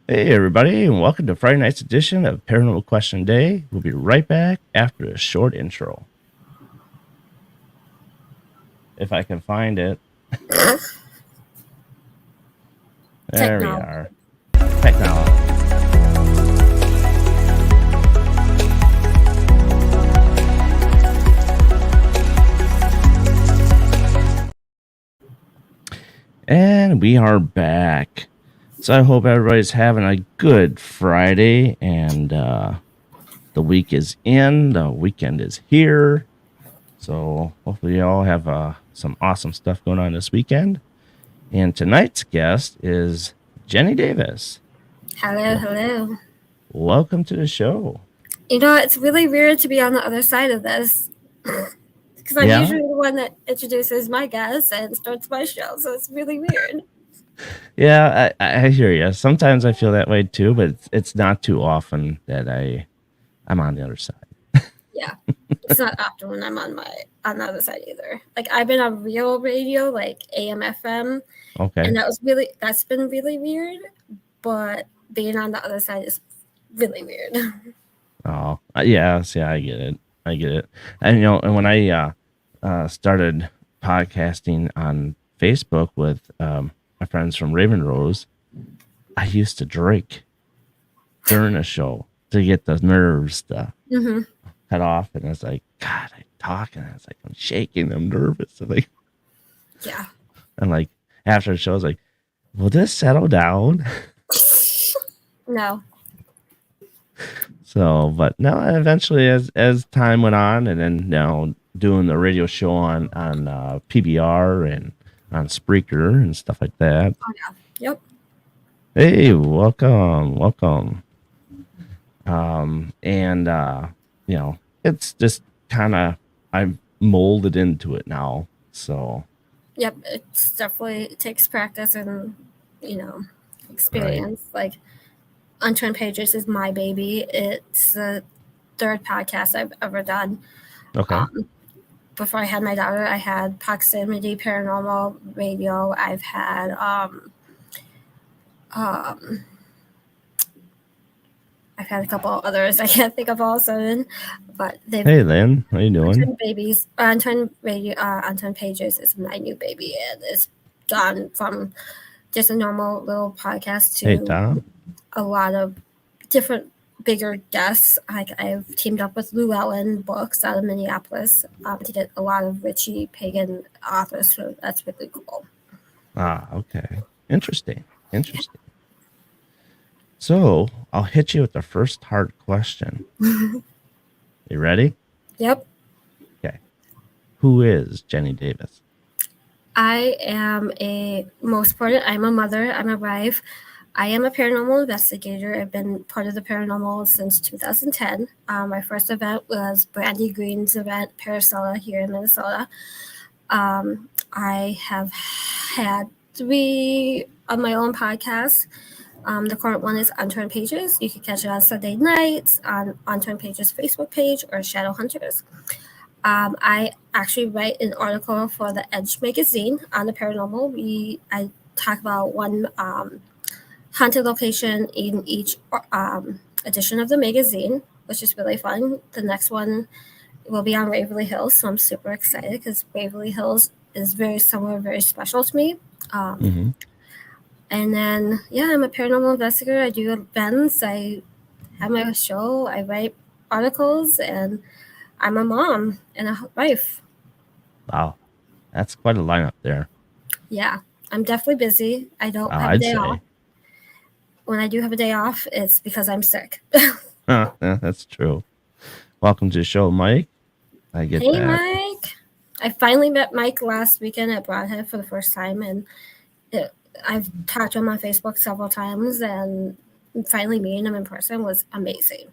Hey, everybody, and welcome to Friday night's edition of Paranormal Question Day. We'll be right back after a short intro. If I can find it. There we Technology. are. Technology. And we are back. So I hope everybody's having a good Friday, and the week is in, the weekend is here. So hopefully you all have some awesome stuff going on this weekend. And tonight's guest is Jenny Davis. Hello. Welcome to the show. It's really weird to be on the other side of this because I'm usually the one that introduces my guests and starts my show, so it's really weird. Yeah, I hear you. Sometimes I feel that way too, but it's not too often that I'm on the other side. Yeah, it's not often when I'm on the other side either. Like I've been on real radio, like AM, FM, Okay. and that's been really weird. But being on the other side is really weird. Oh, yes, yeah, I get it. And when I started podcasting on Facebook with my friends from Raven Rose, I used to drink during a show to get the nerves cut off, and it's like, God, I talk, and it's like I'm shaking, I'm nervous, and like, Yeah. and like after the show, I was like, will this settle down? No. So, but no, eventually, as time went on, and then now doing the radio show on PBR and on Spreaker and stuff like that. Oh yeah. Yep. Hey, welcome. And it's just kind of I'm molded into it now. So, Yep. It takes practice and experience. Right. Like Unturned Pages is my baby. It's the third podcast I've ever done. Okay. Before I had my daughter, I had Proximity Paranormal Radio. I've had I've had a couple others I can't think of all of a sudden, but they've. Hey, Lynn, how you doing? Unturned Pages is my new baby, and it's gone from just a normal little podcast to Tom. A lot of different bigger guests. Like I've teamed up with Llewellyn Books out of Minneapolis to get a lot of Richie Pagan authors, so that's really cool. Okay. Interesting. So I'll hit you with the first hard question. You ready? Yep. Okay. Who is Jenny Davis? I am I'm a mother. I'm a wife. I am a paranormal investigator. I've been part of the paranormal since 2010. My first event was Brandy Green's event, Paracella, here in Minnesota. I have had 3 on my own podcasts. The current one is Unturned Pages. You can catch it on Sunday nights on Unturned Pages Facebook page or Shadow Hunters. I actually write an article for the Edge magazine on the paranormal. I talk about one haunted location in each edition of the magazine, which is really fun. The next one will be on Waverly Hills, so I'm super excited because Waverly Hills is very special to me. And then, I'm a paranormal investigator. I do events. I have my show. I write articles, and I'm a mom and a wife. Wow, that's quite a lineup there. Yeah, I'm definitely busy. I don't have a day off. When I do have a day off, it's because I'm sick. Yeah, that's true. Welcome to the show, Mike. Hey, Mike. I finally met Mike last weekend at Broadhead for the first time, and I've talked to him on Facebook several times, and finally meeting him in person was amazing.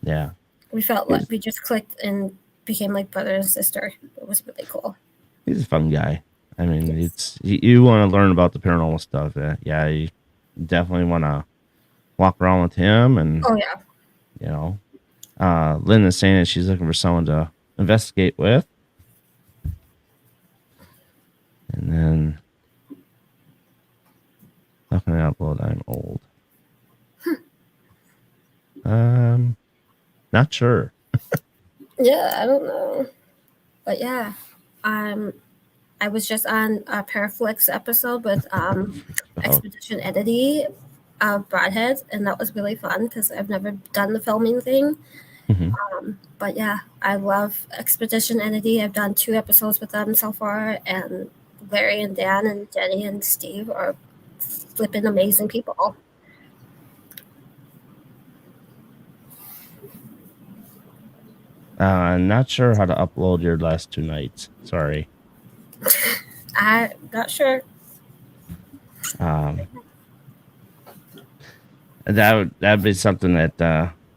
Yeah. We felt like we just clicked and became like brother and sister. It was really cool. He's a fun guy. I mean, yes. You want to learn about the paranormal stuff. Yeah, you definitely want to walk around with him. And, Lynn is saying that she's looking for someone to investigate with. And then, how can I upload? I'm old. Not sure. Yeah, I don't know. But yeah, um, I was just on a Paraflix episode with Oh, Expedition Entity of Broadhead, and that was really fun because I've never done the filming thing. hmm. But yeah, I love Expedition Entity. I've done 2 episodes with them so far, and Larry and Dan and Jenny and Steve are flipping amazing people. Not sure how to upload your last 2 nights. Sorry. I'm not sure. Um, that'd be something that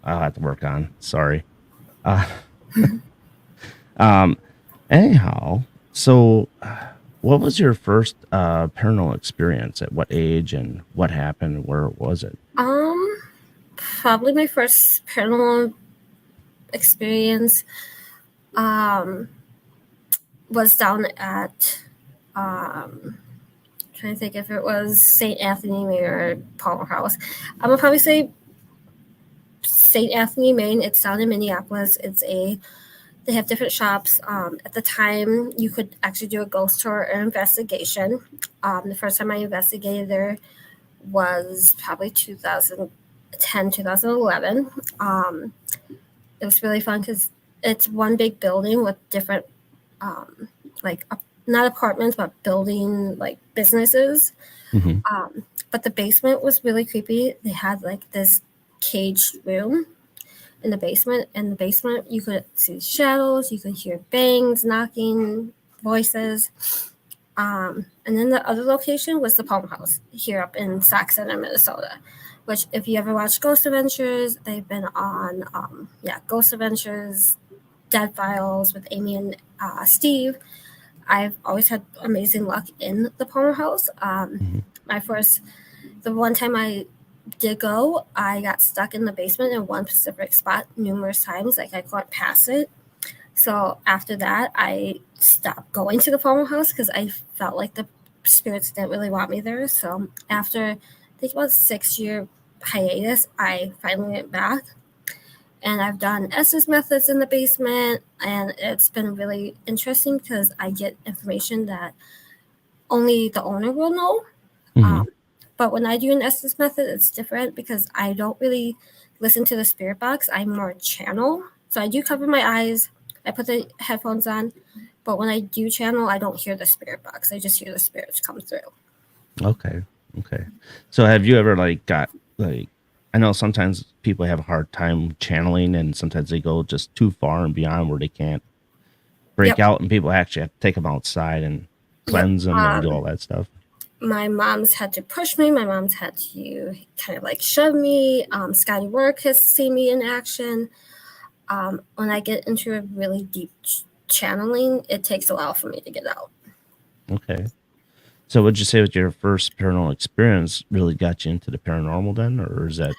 I'll have to work on. Sorry. Uh, um, anyhow, so what was your first paranormal experience? At what age and what happened? Where was it? Probably my first paranormal experience was down at trying to think if it was St. Anthony, Maine, or Palmer House. I'm gonna probably say St. Anthony, Maine. It's down in Minneapolis. They have different shops. At the time, you could actually do a ghost tour or investigation. The first time I investigated there was probably 2010, 2011. It was really fun because it's one big building with different, like, not apartments, but building, like, businesses. Mm-hmm. But the basement was really creepy. They had, like, this caged room in the basement. In the basement, you could see shadows, you could hear bangs, knocking, voices. And then the other location was the Palm House here up in Sac Center, Minnesota. Which, if you ever watch Ghost Adventures, they've been on, Ghost Adventures, Dead Files with Amy and Steve. I've always had amazing luck in the Palmer House. Mm-hmm. The one time I did go, I got stuck in the basement in one specific spot numerous times. Like, I couldn't pass it. So after that, I stopped going to the Palmer House because I felt like the spirits didn't really want me there. So after, I think about a 6-year hiatus, I finally went back. And I've done Estes methods in the basement, and it's been really interesting because I get information that only the owner will know. Mm-hmm. But when I do an Estes method, it's different because I don't really listen to the spirit box. I more channel. So I do cover my eyes. I put the headphones on. But when I do channel, I don't hear the spirit box. I just hear the spirits come through. Okay. Okay. So have you ever got I know sometimes people have a hard time channeling and sometimes they go just too far and beyond where they can't break Yep. out and people actually have to take them outside and cleanse them and do all that stuff. My mom's had to push me. My mom's had to kind of like shove me. Scotty Work has seen me in action. When I get into a really deep channeling, it takes a while for me to get out. Okay. So would you say that your first paranormal experience really got you into the paranormal then, or is that?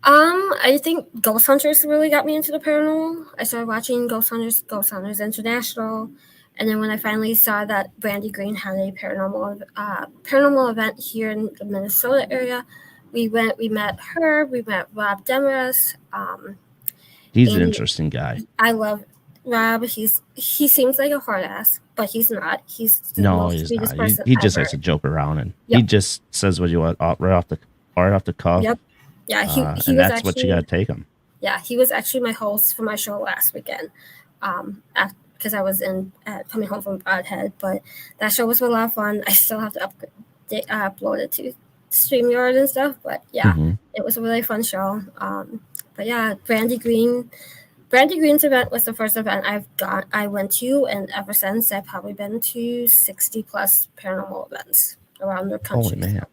I think Ghost Hunters really got me into the paranormal. I started watching Ghost Hunters International, and then when I finally saw that Brandy Green had a paranormal event here in the Minnesota area, we met her, we met Rob Demarest. He's an Amy, interesting guy. I love Rob. He seems like a hard ass, but he's not. He's the No, most he's sweetest not. He, person he just ever. likes to joke around and he Yep. just says what you want right off the cuff. Yep. Yeah, he And was that's what you got actually to take him. yeah, he was actually my host for my show last weekend. Because I was coming home from Broadhead, but that show was a lot of fun. I still have to upload it to StreamYard and stuff, but yeah, Mm-hmm. it was a really fun show. But yeah, Brandy Green's event was the first event I went to, and ever since I've probably been to 60 plus paranormal events around the Holy country. man!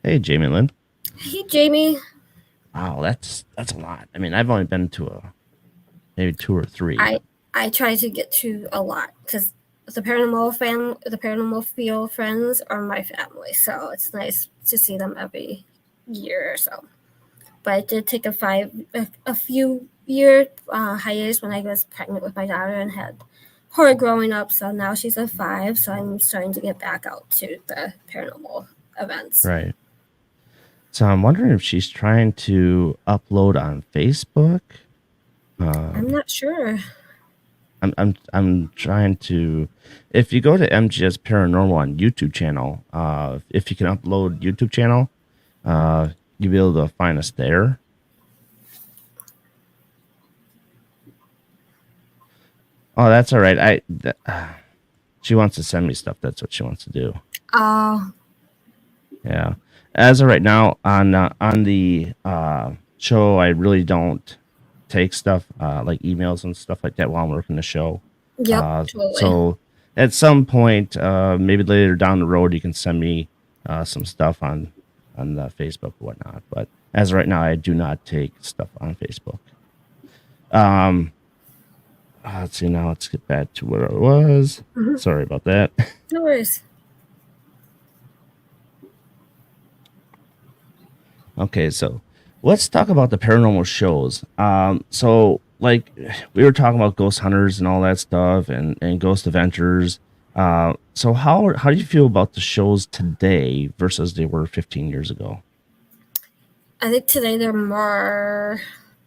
Hey, Jamie Lynn. Hey, Jamie. Wow, that's a lot. I mean, I've only been to maybe 2 or 3. I try to get to a lot because the paranormal field friends are my family, so it's nice to see them every year or so. But I did take a few year hiatus when I was pregnant with my daughter and had her growing up. So now she's a 5, so I'm starting to get back out to the paranormal events. Right. So I'm wondering if she's trying to upload on Facebook, I'm not sure. I'm trying to. If you go to MGS Paranormal on YouTube channel, if you can upload YouTube channel, you'll be able to find us there. Oh, that's all right. She wants to send me stuff. That's what she wants to do. Oh, Yeah. As of right now, on the show, I really don't take stuff like emails and stuff like that while I'm working the show. yep, totally. So at some point, maybe later down the road, you can send me some stuff on the Facebook or whatnot. But as of right now, I do not take stuff on Facebook. Um, let's see now. Let's get back to where I was. Mhm. Sorry about that. No worries. Okay, so let's talk about the paranormal shows. So like we were talking about ghost hunters and all that stuff, and ghost adventures. So how do you feel about the shows today versus they were 15 years ago? I think today they're more.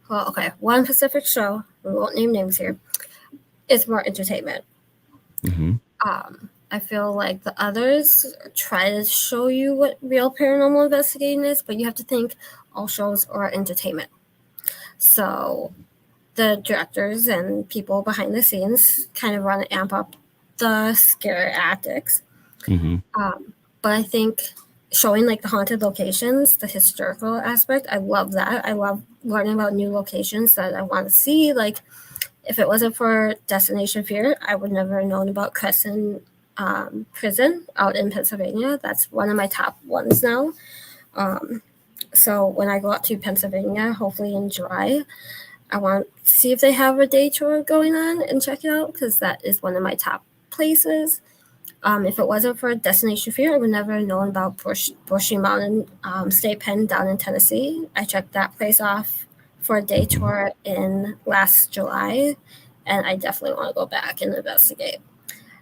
Well, okay. One Pacific show. We won't name names here. It's more entertainment. Mm-hmm. I feel like the others try to show you what real paranormal investigating is, but you have to think all shows are entertainment. So the directors and people behind the scenes kind of want to amp up the scare tactics. Mm-hmm. But I think showing like the haunted locations, the historical aspect, I love that. I love learning about new locations that I want to see. Like if it wasn't for Destination Fear, I would never have known about Crescent Prison out in Pennsylvania. That's one of my top ones now. So when I go out to Pennsylvania, hopefully in July, I want to see if they have a day tour going on and check it out because that is one of my top places. If it wasn't for Destination Fear, I would never have known about Brushy Mountain State Pen down in Tennessee. I checked that place off for a day Mm-hmm. tour in last July, and I definitely want to go back and investigate.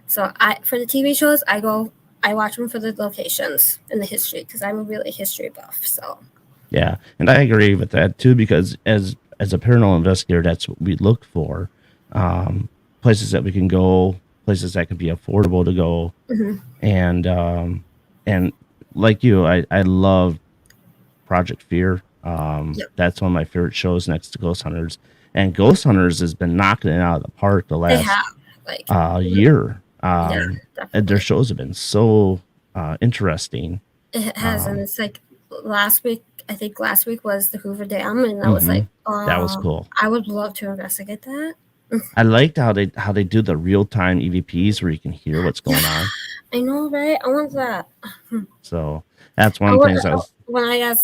So for the TV shows, I watch them for the locations and the history because I'm a really history buff. So Yeah, and I agree with that too because as a paranormal investigator, that's what we look for. Places that we can go, places that can be affordable to go, mhm. and like you, I love Project Fear. Yep, That's one of my favorite shows next to Ghost Hunters, and Ghost Hunters has been knocking it out of the park the they last have like year. yeah, And their definitely. shows have been so interesting. It has, and Um, it's like last week. I think last week was the Hoover Dam, and I was hmm like, That was cool. I would love to investigate that. I liked how they do the real time EVPs where you can hear what's Yeah, going on. I know, right? I want that. So that's one I of the want things I was.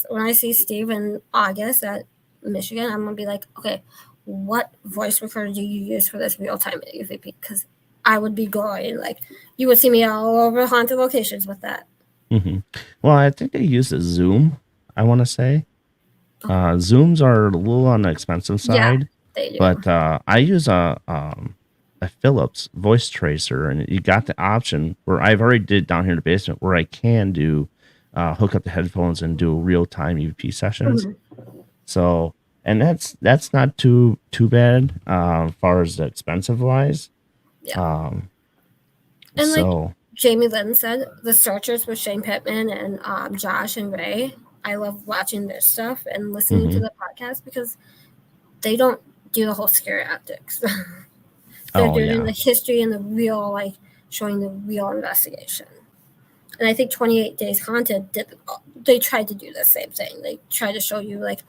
when I see Steve in August at Michigan, I'm gonna be like, okay, what voice recorder do you use for this real time EVP? Because I would be going like you would see me all over haunted locations with that. Mhm. Well, I think they use a Zoom. I want to say Oh, Zooms are a little on the expensive yeah, side, they do. but I use a Philips voice tracer, and you got the option where I've already did down here in the basement where I can do hook up the headphones and do real time EVP sessions. Mhm. So, and that's not too bad as far as the expensive wise. Yeah, Um, and like so Jamie Lynn said, the Searchers with Shane Pittman and Josh and Ray. I love watching their stuff and listening to mhm. the podcast because they don't do the whole scare optics. They're Oh doing yeah, the history and the real, like showing the real investigation. And I think 28 Days Haunted did. They tried to do the same thing. They tried to show you like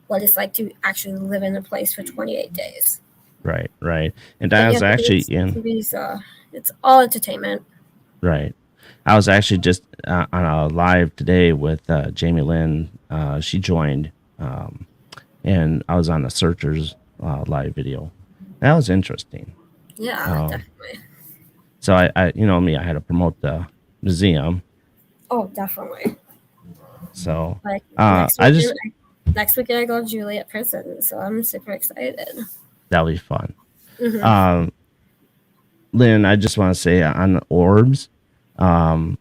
what it's like to actually live in a place for 28 days. right. And But I yeah, was actually in TV's it's all entertainment. right. I was actually just on a live today with Jamie Lynn. She joined, um, and I was on the Searchers live video. That was interesting. Yeah, Um, definitely. so you know me, I had to promote the museum. Oh, definitely. So Like I just next weekend I go to Juliet Prison, so I'm super excited. that'll be fun. Hmm. Um, Lynn, I just want to say on the orbs, um,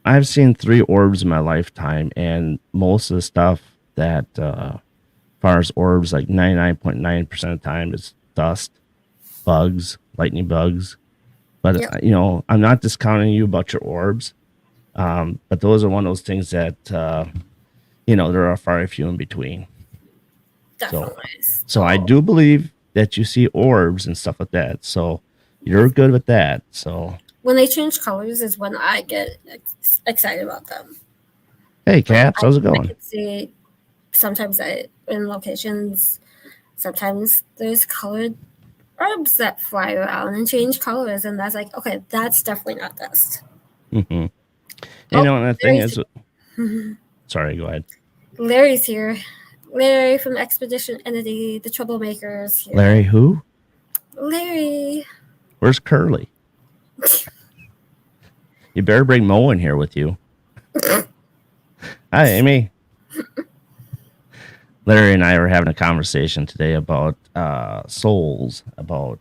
I've seen 3 orbs in my lifetime, and most of the stuff that far as orbs, like 99.9% of the time, it's dust, bugs, lightning bugs. But Yep. I'm not discounting you about your orbs. But those are one of those things that there are far few in between. So, Definitely. so I do believe that you see orbs and stuff like that. So you're good with that. So When they change colors is when I get excited about them. hey, Like Caps, how's it I going? can see sometimes in locations, sometimes there's colored herbs that fly around and change colors, and that's like, okay, that's definitely not dust. Mm-hmm. Oh, And the thing Larry's is, sorry, go ahead. Larry's here. Larry from Expedition Entity, the Troublemakers here. Larry, who? Larry. Where's Curly? You better bring Mo in here with you. Hi, Amy. Larry and I were having a conversation today about souls, about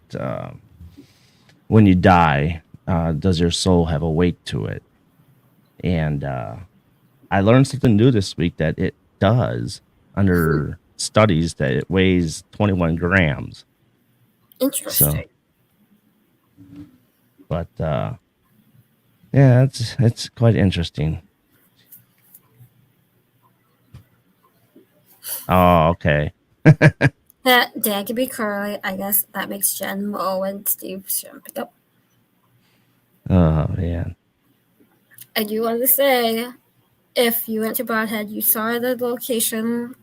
when you die, does your soul have a weight to it? And I learned something new this week that it does under studies that it weighs 21 grams. So, Interesting. but yeah, it's quite interesting. Oh, okay. That Dad could be Curly. I guess that makes Jen, Mo, and Steve Shrimp. Yep. Oh man. I do want to say, if you went to Broadhead, you saw the location.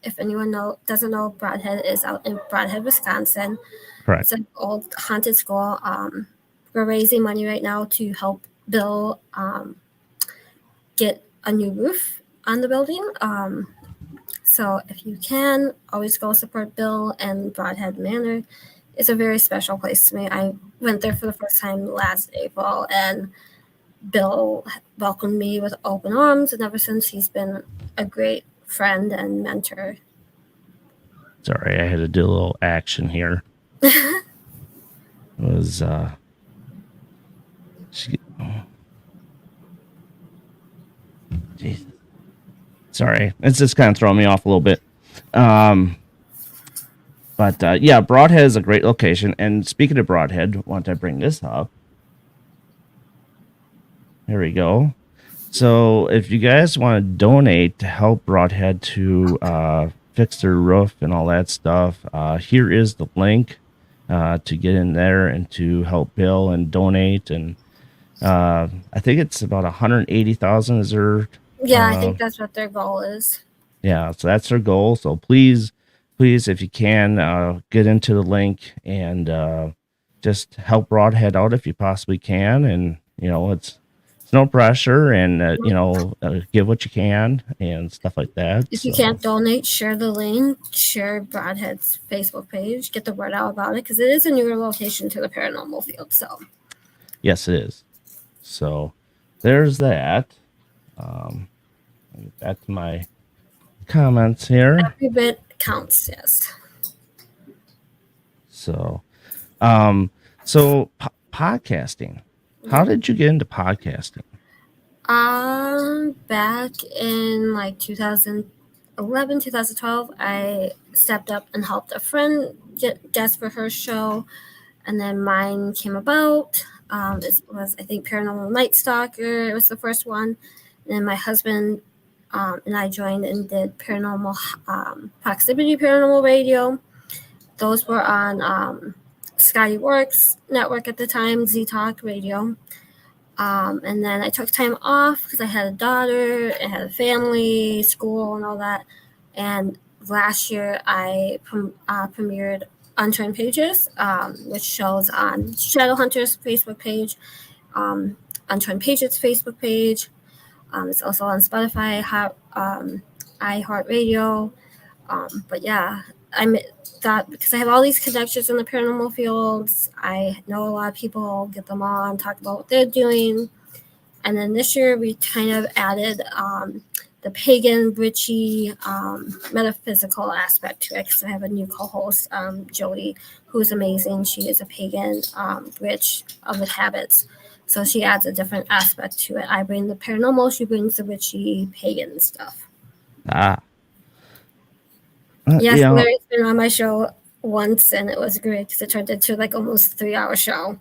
If anyone doesn't know, Broadhead is out in Broadhead, Wisconsin. Correct. It's an old haunted school. We're raising money right now to help Bill get a new roof on the building. So if you can, always go support Bill and Broadhead Manor. It's a very special place to me. I went there for the first time last April, and Bill welcomed me with open arms, and ever since he's been a great friend and mentor. Sorry, I had to do a little action here. It was Jesus. Sorry, it's just kind of throwing me off a little bit. But yeah, Broadhead is a great location. And speaking of Broadhead, why don't I bring this up? Here we go. So if you guys want to donate to help Broadhead to fix their roof and all that stuff, here is the link to get in there and to help Bill and donate. And I think it's about 180,000 is their Yeah, I think that's what their goal is. yeah, so that's their goal. So please, if you can, get into the link and just help Broadhead out if you possibly can. And it's no pressure, and give what you can and stuff like that. If you can't donate, share the link, share Broadhead's Facebook page, get the word out about it, because it is a newer location to the paranormal field. So yes, it is. So there's that. I'll get back to my comments here. every bit counts. Yes. So, podcasting. How did you get into podcasting? Back in like 2011, 2012, I stepped up and helped a friend get guest for her show, and then mine came about. It was, I think, Paranormal Night Stalker. It was the first one. And then my husband and I joined and did Paranormal Proximity Paranormal Radio. Those were on Scotty Works Network at the time, Z Talk Radio. And then I took time off because I had a daughter, I had a family, school, and all that. And last year I premiered Unturned Pages, which shows on Shadowhunters Facebook page, Unturned Pages Facebook page. It's also on Spotify, iHeartRadio. But yeah, I thought because I have all these connections in the paranormal fields, I know a lot of people, get them on, talk about what they're doing. And then this year we kind of added the pagan, witchy, metaphysical aspect to it because I have a new co-host, Jody, who's amazing. She is a pagan witch of the habits. So she adds a different aspect to it. I bring the paranormal, she brings the witchy, pagan stuff. Ah. Yes, Yeah. Larry's been on my show once, and it was great because it turned into like almost 3 hour show.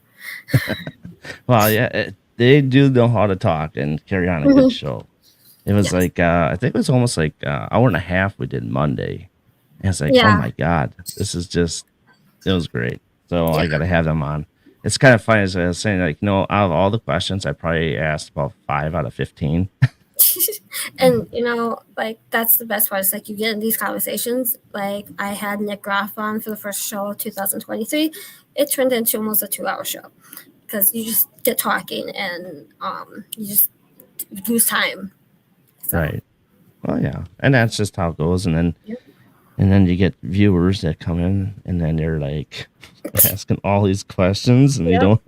Well, yeah, they do know how to talk and carry on a good Mhm. show. It was Yes. like I think it was almost like hour and a half we did Monday. And it's like, oh Yeah. my god, this is just it was great. So Yeah. I got to have them on. It's kind of funny as I was saying, like, out of all the questions, I probably asked about 5 out of 15. And like that's the best part. It's like you get in these conversations. Like I had Nick Graff on for the first show of 2023. It turned into almost a 2 hour show because you just get talking and you just lose time. So Right. Well, yeah, and that's just how it goes. And then yep. you get viewers that come in, and then they're like asking all these questions, and you Yep. don't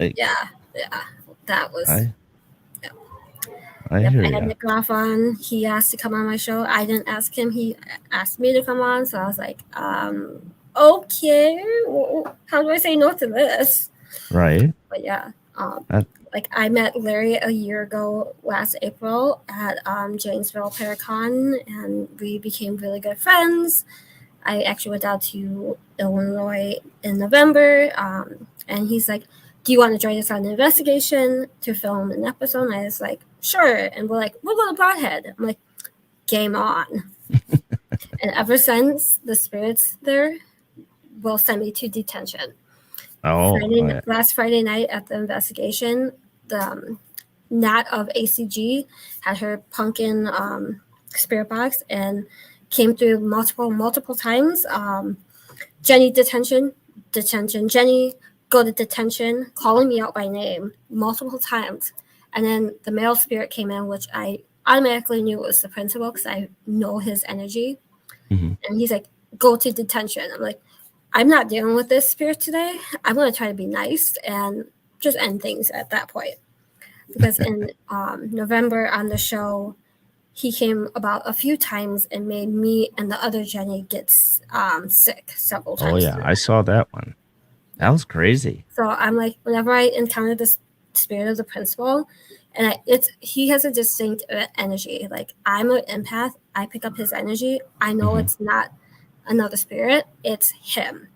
like. Yeah. Yeah. That was. I Yep. I Yep. hear I had you. Nick Graff on. He asked to come on my show. I didn't ask him. He asked me to come on. So I was like, okay. How do I say no to this? Right. But yeah, That, like I met Larry a year ago last April at Janesville Paracon, and we became really good friends. I actually went out to Illinois in November, and he's like, "Do you want to join us on the investigation to film an episode?" And I was like, "Sure." And we're like, "We'll go to Broadhead." I'm like, "Game on!" And ever since, the spirits there will send me to detention. oh, yeah. Last Friday night at the investigation, the Nat of ACG had her pumpkin spirit box and came through multiple times. Jenny detention, Jenny go to detention, calling me out by name multiple times, and then the male spirit came in, which I automatically knew it was the principal because I know his energy, Hmm. and he's like, "Go to detention." I'm like, I'm not dealing with this spirit today. I'm going to try to be nice and just end things at that point. Because in November on the show, he came about a few times and made me and the other Jenny get sick several Oh times. yeah, I saw that one. That was crazy. So I'm like, whenever I encounter this spirit of the principal, and he has a distinct energy. Like I'm an empath, I pick up his energy. I know Hmm. it's not another spirit; it's him.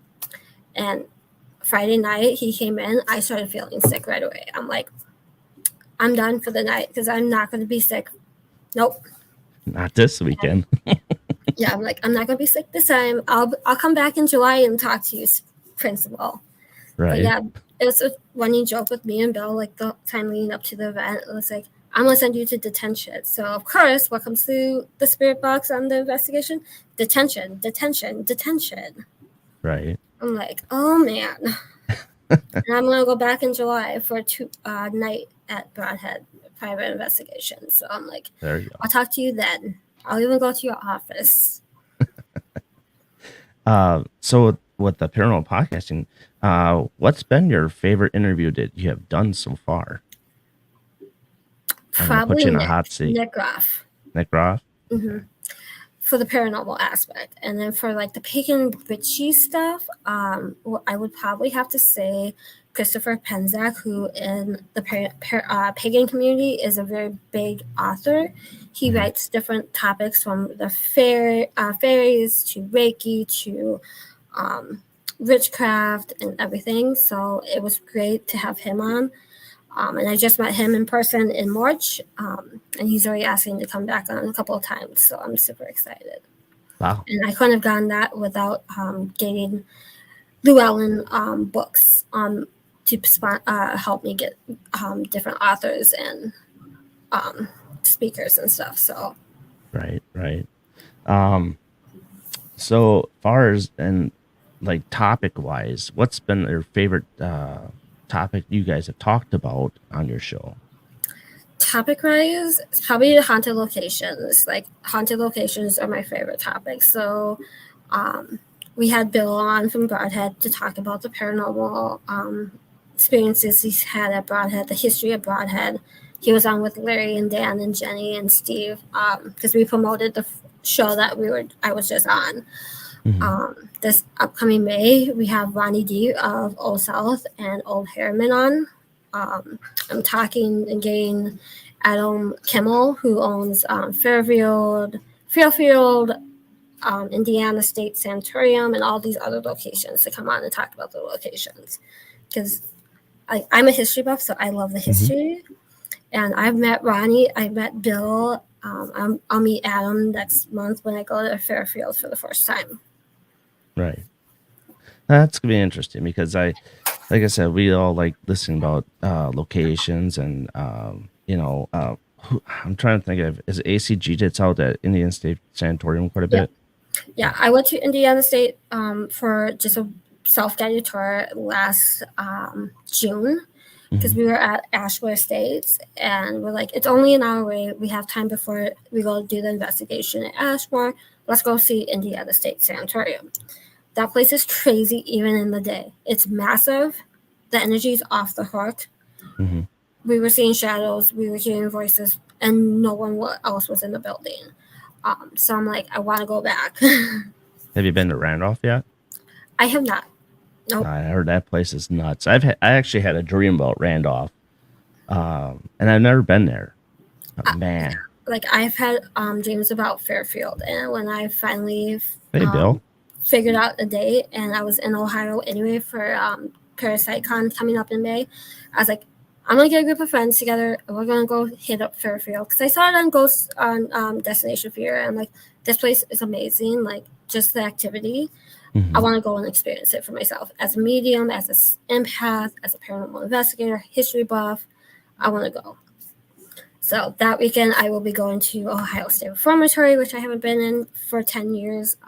And Friday night he came in, I started feeling sick right away. I'm like, I'm done for the night because I'm not going to be sick. Nope. Not this weekend. Yeah, I'm like, I'm not going to be sick this time. I'll come back in July and talk to you, principal. But Right. yeah, it was a running joke with me and Bill, like the time leading up to the event. It was like, I'm going to send you to detention. So, of course, what comes through the spirit box on the investigation? Detention, detention, detention. Right. I'm like, oh man. And I'm going to go back in July for a night at Broadhead private investigation. So I'm like, There you I'll talk to you then. I'll even go to your office. go. So with the paranormal podcasting, what's been your favorite interview that you have done so far? I'm gonna put Probably you in a hot seat. Nick Graff. Nick Roth. Hmm. For the paranormal aspect. And then for like the pagan witchy stuff, I would probably have to say Christopher Penzak, who in the pagan community is a very big author. He Mhm. writes different topics from the fairies to Reiki to witchcraft and everything. So it was great to have him on. And I just met him in person in March, and he's already asking to come back on a couple of times. So I'm super excited. Wow. And I couldn't have done that without getting Llewellyn books to help me get different authors and speakers and stuff. So Right. Right. Um. So far as and like topic wise, what's been your favorite topic you guys have talked about on your show? topic wise, it's probably the haunted locations. Like haunted locations are my favorite topic. So we had Bill on from Broadhead to talk about the paranormal experiences he's had at Broadhead, the history of Broadhead. He was on with Larry and Dan and Jenny and Steve because we promoted the show that I was just on. Hmm. This upcoming May, we have Ronnie D of Old South and Old Harriman on. I'm talking and getting Adam Kimmel, who owns Fairfield Indiana State Sanatorium, and all these other locations to come on and talk about the locations. Because I'm a history buff, so I love the history. And I've met Ronnie, I've met Bill. I'll meet Adam next month when I go to Fairfield for the first time. Right. That's gonna be interesting because like I said, we all like listening about locations and I'm trying to think of, is ACG that's out at Indian State Sanatorium quite a bit? Yeah, I went to Indiana State for just a self-guided tour last June because we were at Ashware Estates, and we're like, it's only an hour away. We have time before we go do the investigation at Ashmore. Let's go see Indiana State Sanatorium. That place is crazy even in the day. It's massive. The energy is off the hook. We were seeing shadows. We were hearing voices, and no one else was in the building. So I'm like, I want to go back. Have you been to Randolph yet? I have not. Nope. I heard that place is nuts. I actually had a dream about Randolph, and I've never been there. Oh, man, like I've had dreams about Fairfield, and when I finally Bill, figured out a date, and I was in Ohio anyway for ParasiteCon coming up in May, I was like, I'm gonna get a group of friends together, and we're gonna go hit up Fairfield because I saw it on Ghost on Destination Fear, and I'm like, this place is amazing, like just the activity. I want to go and experience it for myself as a medium, as an empath, as a paranormal investigator, history buff. I want to go. So that weekend, I will be going to Ohio State Reformatory, which I haven't been in for 10 years.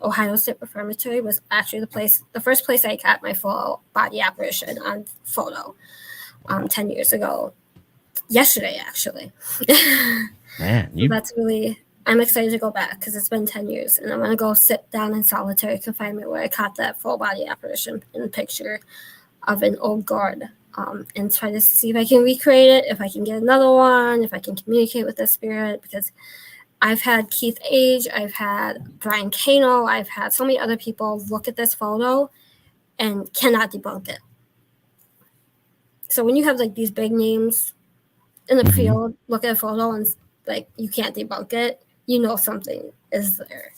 Ohio State Reformatory was actually the first place I got my full body apparition on photo 10 years ago. Yesterday, actually. Man, that's really... I'm excited to go back because it's been 10 years, and I'm going to go sit down in solitary confinement where I caught that full body apparition in a picture of an old guard and try to see if I can recreate it, if I can get another one, if I can communicate with the spirit, because I've had Keith Age, I've had Brian Kano, I've had so many other people look at this photo and cannot debunk it. So when you have like these big names in the field, look at a photo and like you can't debunk it, you know something is there.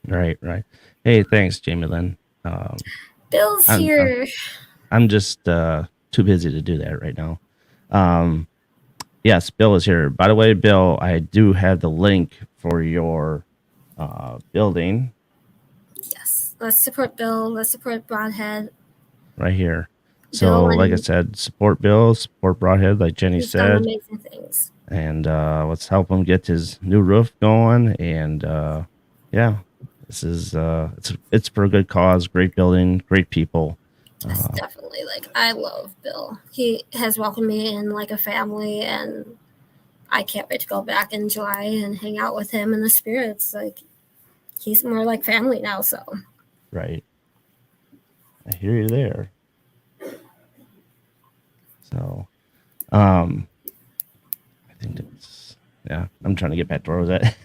Right. Hey, thanks, Jamie Lynn. Bill's here. I'm just too busy to do that right now. Yes, Bill is here. By the way, Bill, I do have the link for your building. Yes, let's support Bill. Let's support Broadhead. Right here. So, like I said, support Bill, support Broadhead, like Jenny said. Done amazing things. And let's help him get his new roof going. And yeah, this is it's for a good cause. Great building, great people. Yes, definitely. Like I love Bill. He has welcomed me in like a family, and I can't wait to go back in July and hang out with him and the spirits. Like he's more like family now. So right, I hear you there. So, I think it's I'm trying to get back to where I was at.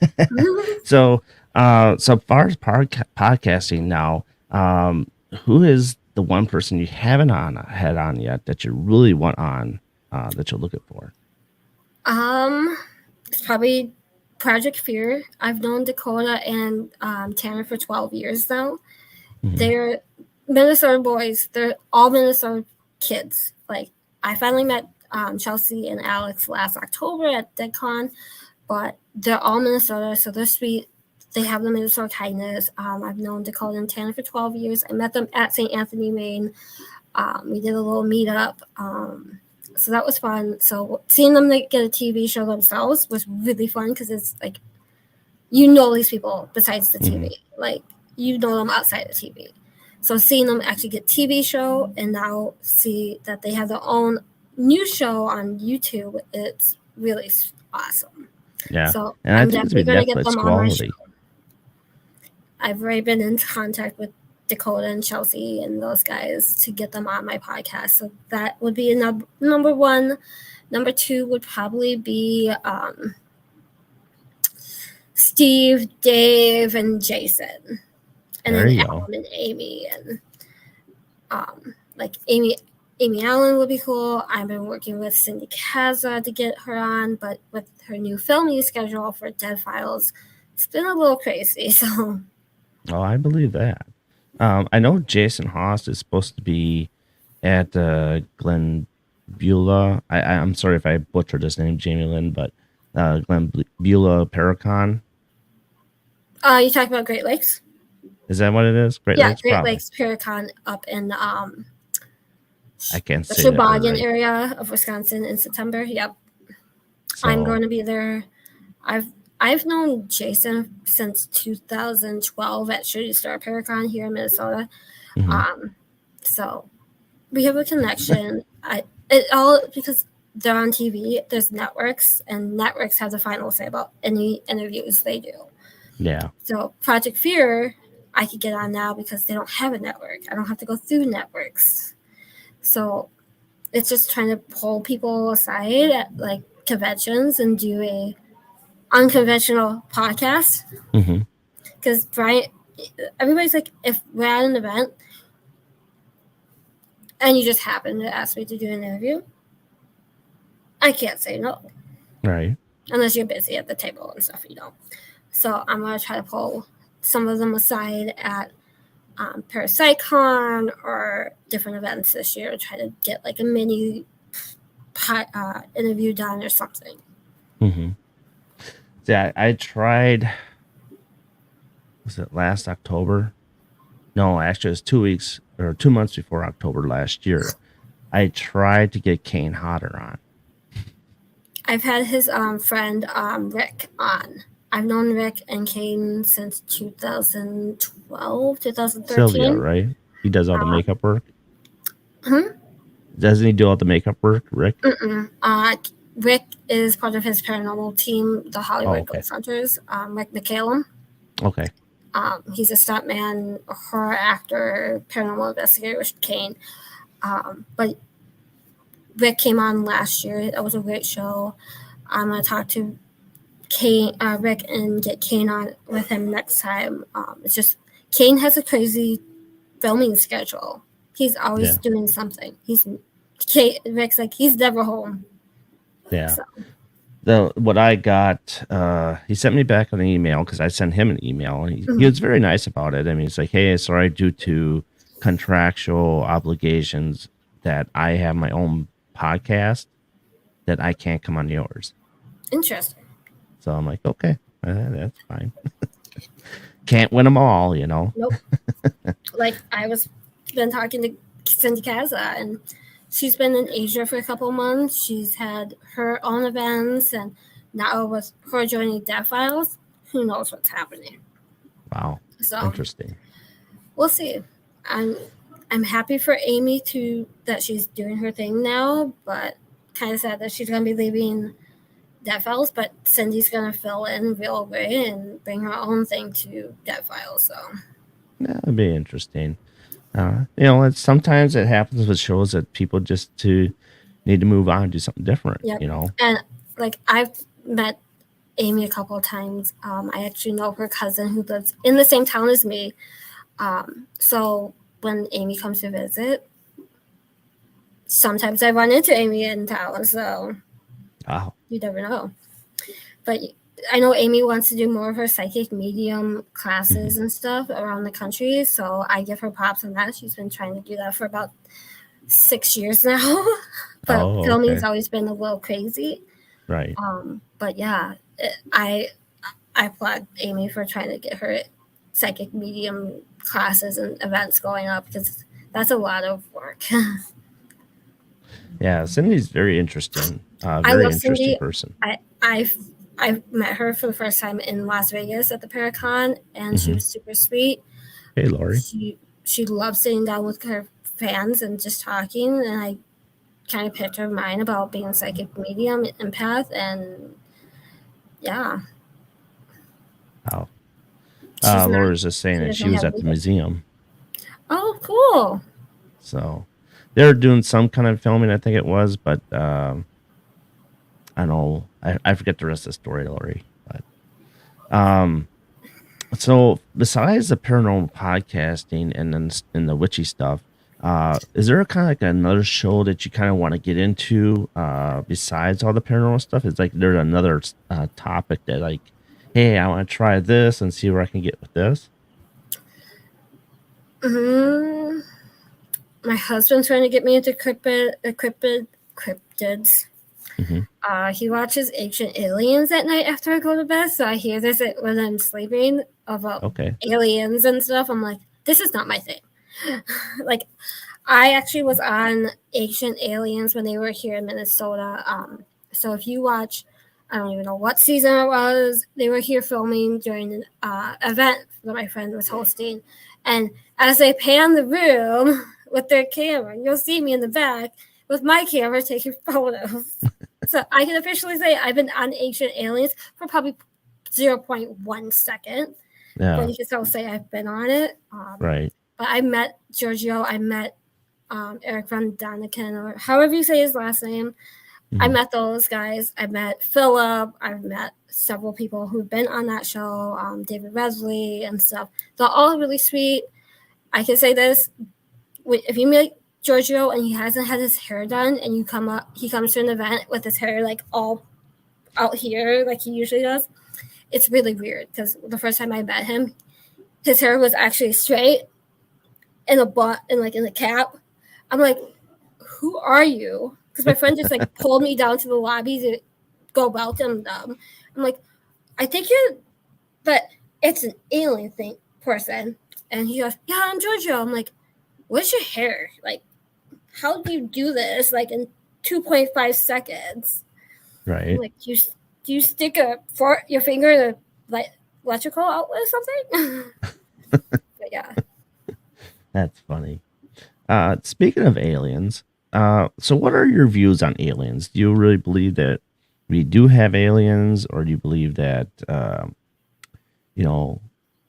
So far as podcasting now, who is the one person you haven't had on yet that you really want on that you're looking for? It's probably Project Fear. I've known Dakota and Tanner for 12 years now. They're Minnesota boys. They're all Minnesota kids. Like I finally met Chelsea and Alex last October at DeadCon, but they're all Minnesota, so they're sweet. They have the Minnesota kindness. I've known Dakota and Tanner for 12 years. I met them at St. Anthony, Maine. We did a little meetup. So that was fun. So seeing them get a TV show themselves was really fun because it's like, you know these people besides the TV. Like, you know them outside the TV. So seeing them actually get TV show and now see that they have their own new show on YouTube, it's really awesome. Yeah. So and I'm I think definitely going to get them quality. on my show. I've already been in contact with Dakota and Chelsea and those guys to get them on my podcast. So that would be number one. Number two would probably be Steve, Dave, and Jason. And then Alan and Amy. And like Amy Allen would be cool. I've been working with Cindy Kaza to get her on, but with her new filming schedule for Dead Files, It's been a little crazy. So Oh, I believe that. I know Jason Haas is supposed to be at Glen Beulah. I'm sorry if I butchered his name, Jamie Lynn, but Glen Beulah Paracon. you talk about Great Lakes? Is that what it is? Great Yeah, Lakes, Great probably. Lakes Paracon up in I can't the say that word Sheboygan right. area of Wisconsin in September. Yep. I'm So, going to be there. I've I've known Jason since 2012 at Shooting Star Paracon here in Minnesota. mhm. Um, so we have a connection. It all because they're on TV. There's networks, and networks have the final say about any interviews they do. Yeah, So Project Fear, I could get on now because they don't have a network. I don't have to go through networks. So it's just trying to pull people aside at like conventions and do a unconventional podcast. hmm Because Brian, everybody's like, if we're at an event and you just happen to ask me to do an interview, I can't say no right. unless you're busy at the table and stuff. You know, so I'm gonna try to pull some of them aside at ParasiteCon or different events this year. Try to get like a mini interview done or something. hmm Yeah, I tried. Was it last October? No, actually, it was 2 weeks or 2 months before October last year. I tried to get Kane Hodder on. I've had his friend Rick on. I've known Rick and Kane since 2012, Sylvia, 2013. right? He does all the makeup work. Hmm? Doesn't he do all the makeup work, Rick? Rick is part of his paranormal team, the Oh, Hollywood okay. Ghost Hunters. Rick McCallum. Okay. He's a stuntman, a horror actor, paranormal investigator with Kane. But Rick came on last year. That was a great show. I'm gonna talk to Rick, and get Kane on with him next time. It's just Kane has a crazy filming schedule. He's always Yeah. doing something. Rick's like he's never home. Yeah. So What I got, he sent me back an email because I sent him an email, and he mhm. was very nice about it. I mean, it's like, hey, sorry, due to contractual obligations that I have my own podcast that I can't come on yours. Interesting. So I'm like, okay, that's fine. Can't win them all, you know. Nope. Like I was been talking to Cindy Kaza, and she's been in Asia for a couple months. She's had her own events, and now with her joining Death Files, who knows what's happening. Wow, So interesting. we'll see. I'm I'm happy for Amy that she's doing her thing now, but kind of sad that she's gonna be leaving Dead Files. But Cindy's gonna fill in real great and bring her own thing to Dead Files. So That'd be interesting. Sometimes it happens with shows that people just to need to move on and do something different. yep. You know. And like I've met Amy a couple of times. I actually know her cousin who lives in the same town as me. So when Amy comes to visit, sometimes I run into Amy in town. So Wow. you never know. But I know Amy wants to do more of her psychic medium classes Mhm. and stuff around the country. So I give her props on that. She's been trying to do that for about 6 years now. But Oh, filming's okay. always been a little crazy. Right. But yeah, I applaud Amy for trying to get her psychic medium classes and events going up because that's a lot of work. Yeah, Cindy's very interesting. I Very love interesting Cindy. person. I met her for the first time in Las Vegas at the Paracon, and she hmm was super sweet. Hey, Lori. She loves sitting down with her fans and just talking, and I kind of picked her mind about being a psychic medium, empath, and yeah, Wow. she's not. Laura's just saying She that she doesn't was have at the legal. museum. Oh, cool. So they're doing some kind of filming, I think it was, but I don't know. I forget the rest of the story, Lori. But so besides the paranormal podcasting and then and the witchy stuff, is there kind of like another show that you kind of want to get into besides all the paranormal stuff? Is like there's another topic that like hey, I want to try this and see where I can get with this? Mm, my husband's trying to get me into cryptids. Hmm. He watches Ancient Aliens at night after I go to bed, so I hear this when I'm sleeping about Okay. aliens and stuff. I'm like, this is not my thing. Like, I actually was on Ancient Aliens when they were here in Minnesota. So if you watch, I don't even know what season it was. They were here filming during an event that my friend was hosting, and as they pan the room with their camera, you'll see me in the back with my camera taking photos. So I can officially say I've been on Ancient Aliens for probably 0.1 second, but Yeah. you can still say I've been on it. Right. But I met Giorgio. I met Eric Von Daniken, or however you say his last name. I Hmm. met those guys. I met Philip. I've met several people who've been on that show, David Wesley and stuff. They're all really sweet. I can say this: if you meet Giorgio and he hasn't had his hair done, and he comes to an event with his hair like all out here like he usually does. It's really weird because the first time I met him, his hair was actually straight in a butt and like in a cap. I'm like, who are you? Because my friend just like pulled me down to the lobby to go welcome them. I'm like, I think you're, but it's an alien thing person. And he goes, yeah, I'm Giorgio. I'm like, what's your hair? Like, how do you do this? Like in 2.5 seconds. I'm Right. like, do you stick your finger in a like electrical outlet or something? But yeah. That's funny. Speaking of aliens, so what are your views on aliens? Do you really believe that we do have aliens, or do you believe that, you know,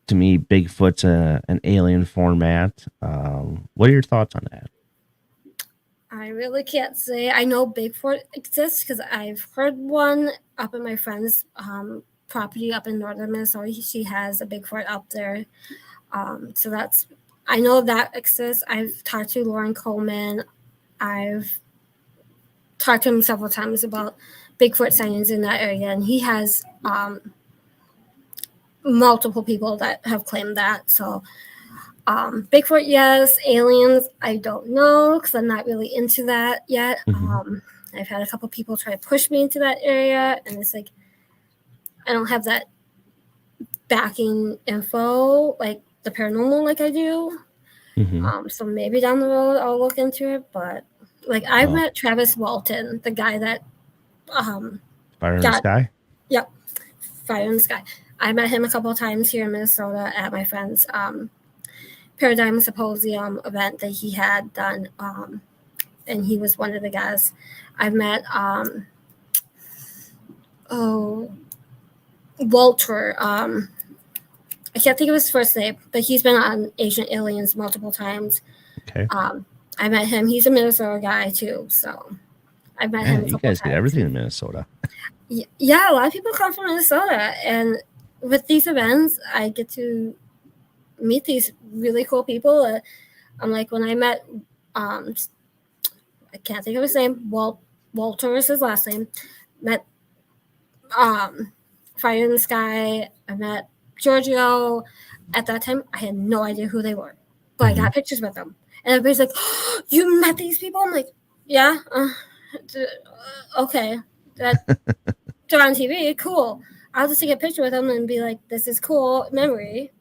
to me, Bigfoot's an alien format? What are your thoughts on that? I really can't say. I know Bigfoot exists because I've heard one up in my friend's property up in northern Minnesota. She has a Bigfoot up there. So that's, I know that exists. I've talked to Lauren Coleman. I've talked to him several times about Bigfoot sightings in that area, and he has multiple people that have claimed that. So Bigfoot, yes. Aliens, I don't know because I'm not really into that yet. Hmm. I've had a couple people try to push me into that area, and it's like I don't have that backing info like the paranormal like I do. Hmm. So maybe down the road I'll look into it. But like I've Oh, met Travis Walton, the guy that um, fire in the got sky. yep fire in the sky. I met him a couple of times here in Minnesota at my friend's Paradigm Symposium event that he had done. And he was one of the guys. I've met oh Walter. I can't think of his first name, but he's been on Ancient Aliens multiple times. Okay. I met him. He's a Minnesota guy too, so I met him Man, a you couple of guys get times. everything in Minnesota. Yeah, a lot of people come from Minnesota, and with these events, I get to meet these really cool people. I'm like when I met, um, I can't think of his name. Walter is his last name. Met um, Fire in the Sky. I met Giorgio. At that time, I had no idea who they were, but I Hmm. got pictures with them, and everybody's like, oh, "You met these people?" I'm like, "Yeah, okay, that they're on TV. Cool. I'll just take a picture with them and be like, this is cool memory."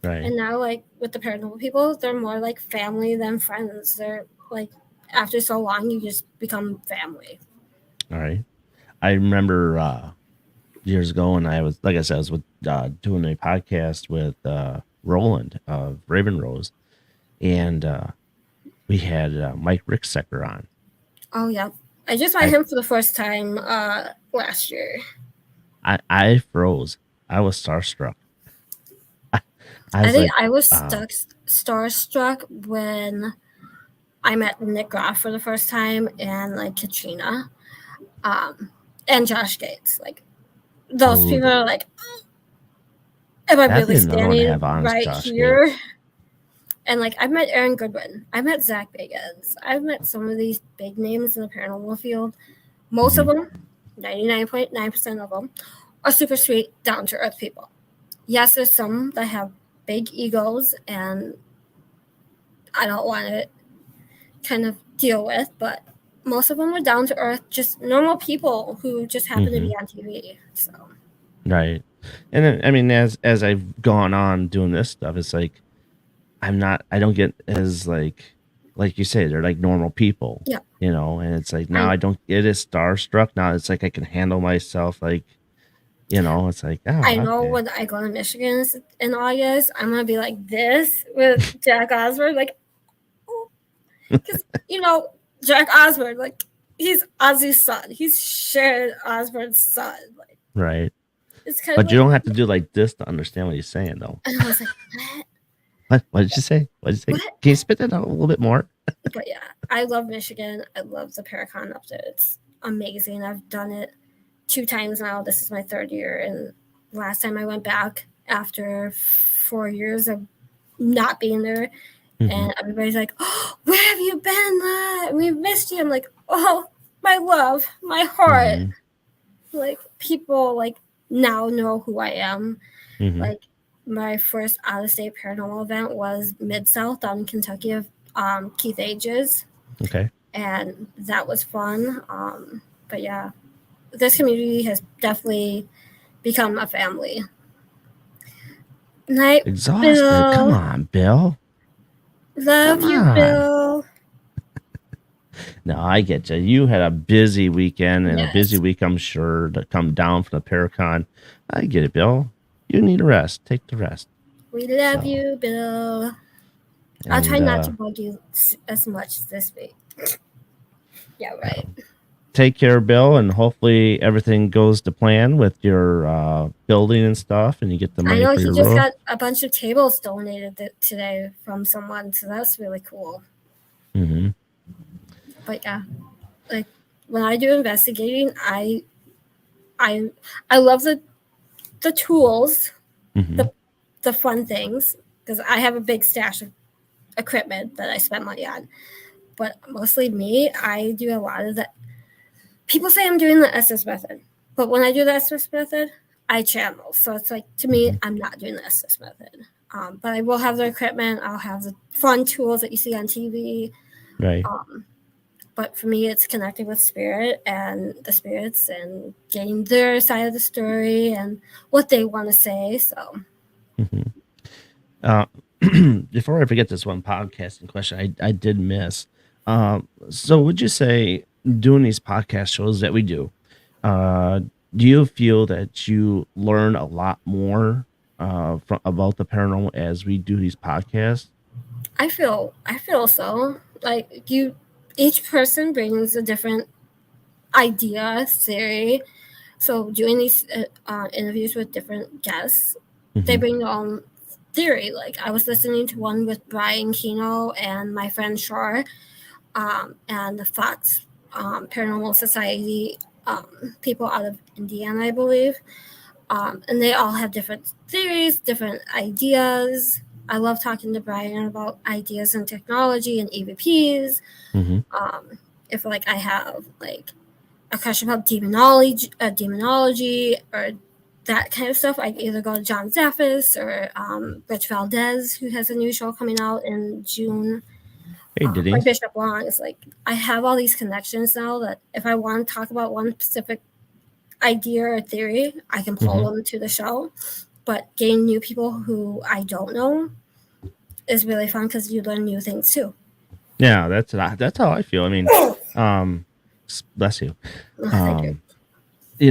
Right. And now, like with the paranormal people, they're more like family than friends. They're like after so long, you just become family. All right. I remember years ago, and I was, like I said, I was with doing a podcast with Roland of Raven Rose, and we had Mike Ricksecker on. Oh yeah, I just met I, him for the first time last year. I froze. I was starstruck. I I was think like, I was uh, starstruck when I met Nick Groff for the first time and like Katrina, um, and Josh Gates. Like those oh, people are like, am I that'd be really another one to have standing on is right Josh here? Gates. And like I've met Aaron Goodwin, I met Zach Bagans, I've met some of these big names in the paranormal field. Most of Hmm. them, 99.9% of them, are super sweet, down to earth people. Yes, there's some that have big egos and I don't want to kind of deal with, but most of them are down to earth, just normal people who just happen to Mm-hmm. be on TV. So Right. And then, I mean, as I've gone on doing this stuff, it's like I don't get as like you say, they're like normal people, yeah, and it's like now I I don't get as starstruck. Now it's like I can handle myself, like, it's like, I oh, know okay. when I go to Michigan in August, I'm gonna be like this with Jack Osborne, like, because Jack Osborne, like he's Ozzy's son, he's Sharon Osbourne's son, like Right. it's kind of But you like, don't have to do like this to understand what he's saying, though. and I was like, what? What did you say? What did you say? What? Can you spit that out a little bit more? But yeah, I love Michigan. I love the Paracon up there. It's amazing. I've done it 2 times now. This is my third year, and last time I went back after 4 years of not being there, Mm-hmm. and everybody's like, "Oh, where have you been? We missed you." I'm like, "Oh, my love, my heart." Mm-hmm. Like people like now know who I am. Mm-hmm. Like my first out of state paranormal event was Mid South down in Kentucky of Keith Ages, Okay. and that was fun. But yeah, this community has definitely become a family. Night, Exhausted. Come Bill. on, Bill. Love Come you, on. Bill. No, I get you. You had a busy weekend and a busy Yes, week, I'm sure, to come down from the Paracon. I get it, Bill. You need a rest. Take the rest. we love So, you, Bill. I'll try and not to bug you as much this week. Yeah, right. take care, Bill, and hopefully everything goes to plan with your building and stuff, and you get the I money know for he your just roof. got a bunch of tables donated today from someone, so that's really cool. Mm-hmm. But yeah, like when I do investigating, I I love the tools, Mm-hmm. the the fun things because I have a big stash of equipment that I spend money on. But mostly me, I do a lot of the. People say I'm doing the SS method, but when I do the SS method, I channel. So it's like to me, Mm-hmm. I'm not doing the SS method. But I will have the equipment. I'll have the fun tools that you see on TV. Right. Um, but for me, it's connecting with spirit and the spirits and getting their side of the story and what they want to say. So Mm-hmm. Uh, before I forget this one podcasting question, I did miss. So would you say doing these podcast shows that we do, uh, do you feel that you learn a lot more about the paranormal as we do these podcasts? I feel so. Like each person brings a different idea, theory. So doing these interviews with different guests, they Hmm. bring their own theory. Like I was listening to one with Brian Keno and my friend Shar, and the Fox Paranormal Society people out of Indiana, I believe. And they all have different theories, different ideas. I love talking to Brian about ideas in technology and EVPs. Hmm. Um, if like I have like a question about demonology or that kind of stuff, I either go to John Zaffis or Rich Valdez, who has a new show coming out in June. Hey, Like Denise. Bishop Long. It's like I have all these connections now that if I want to talk about one specific idea or theory, I can pull Hmm. them to the show. But getting new people who I don't know is really fun because you learn new things too. Yeah, that's how I feel. I mean, um, bless you. Thank you.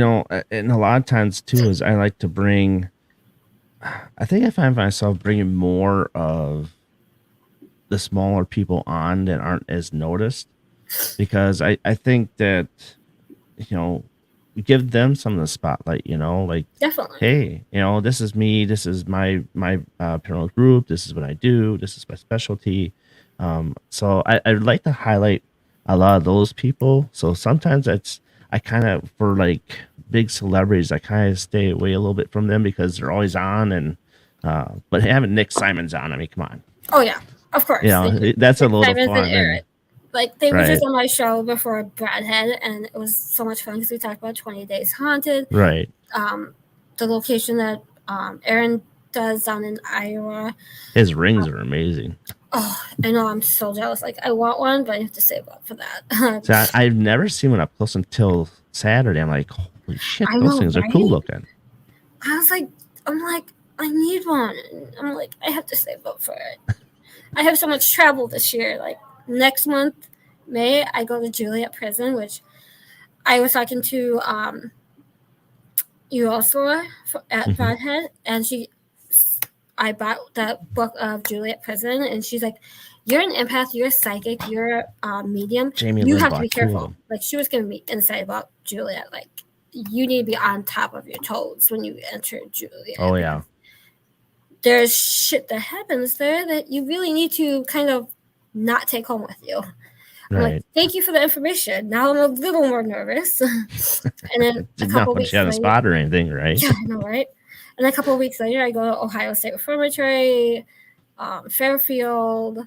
Um, and a lot of times too is I like to bring. I think I find myself bringing more of the smaller people on that aren't as noticed because I think that you know give them some of the spotlight, like, Definitely. hey, this is me, this is my paranormal group, this is what I do, this is my specialty. So I'd like to highlight a lot of those people. So sometimes I kind of, for like big celebrities, I kind of stay away a little bit from them because they're always on. And but having Nick Simons on, I mean, come on. Oh yeah, of course. That's a Nick little Simons and fun. And Eric. Like they were just right. on my show before Brad had, and it was so much fun because we talked about 20 Days Haunted. Right. the location that Aaron does down in Iowa. His rings are amazing. Oh, I know, I'm so jealous. Like, I want one, but I have to save up for that. So I've never seen one up close until Saturday. I'm like, holy shit, I those know, things are cool right? looking. I was like, I'm like, I need one. I'm like, I have to save up for it. I have so much travel this year. Like, next month, May, I go to Juliet Prison, which I was talking to Ursula at Hmm. Broadhead, and I bought that book of Juliet Prison, and she's like, "You're an empath. You're a psychic. You're a medium. Jamie You Lynn have to be bought two of careful." them. Like, she was giving me insight about Juliet. Like, you need to be on top of your toes when you enter Juliet. Oh yeah, There's shit that happens there that you really need to kind of not take home with you. I'm like, right. thank you for the information. Now I'm a little more nervous. And then a Did not couple put weeks you on a later, spot or anything, right? yeah, I know, right? And a couple of weeks later, I go to Ohio State Reformatory, Fairfield.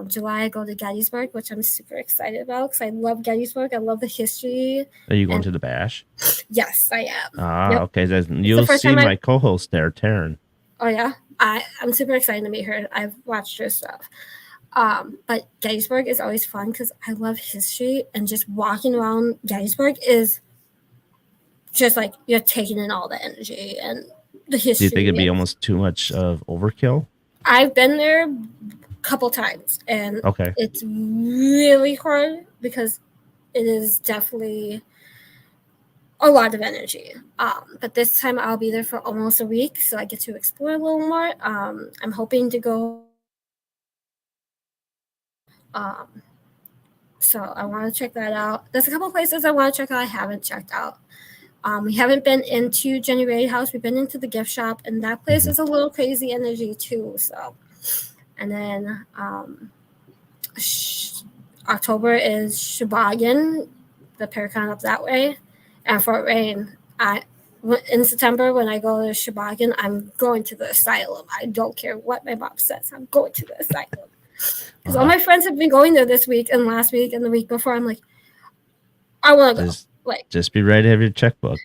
July, I go to Gettysburg, which I'm super excited about because I love Gettysburg. I love the history. Are you going And to the bash? yes, I am. Ah, Yep. okay. It's the You'll first see time my co-host there, Taryn. oh, yeah. I'm super excited to meet her. I've watched her stuff. But Gettysburg is always fun because I love history, and just walking around Gettysburg is just like you're taking in all the energy and the Do you think it'd history. be almost too much of overkill? I've been there a couple times, and Okay. it's really hard because it is definitely a lot of energy. But this time I'll be there for almost a week, so I get to explore a little more. I'm hoping to go. Um, so I want to check that out. There's a couple places I want to check out I haven't checked out. We haven't been into Jenny Raid House. We've been into the gift shop, and that place Mhm. is a little crazy energy too. So, and then October is Sheboygan, the Paracon up that way, and Fort Wayne. In September when I go to Sheboygan, I'm going to the asylum. I don't care what my mom says. I'm going to the asylum because all Uh, my friends have been going there this week and last week and the week before. I'm like, I want to go. just Like, just be ready to have your checkbook.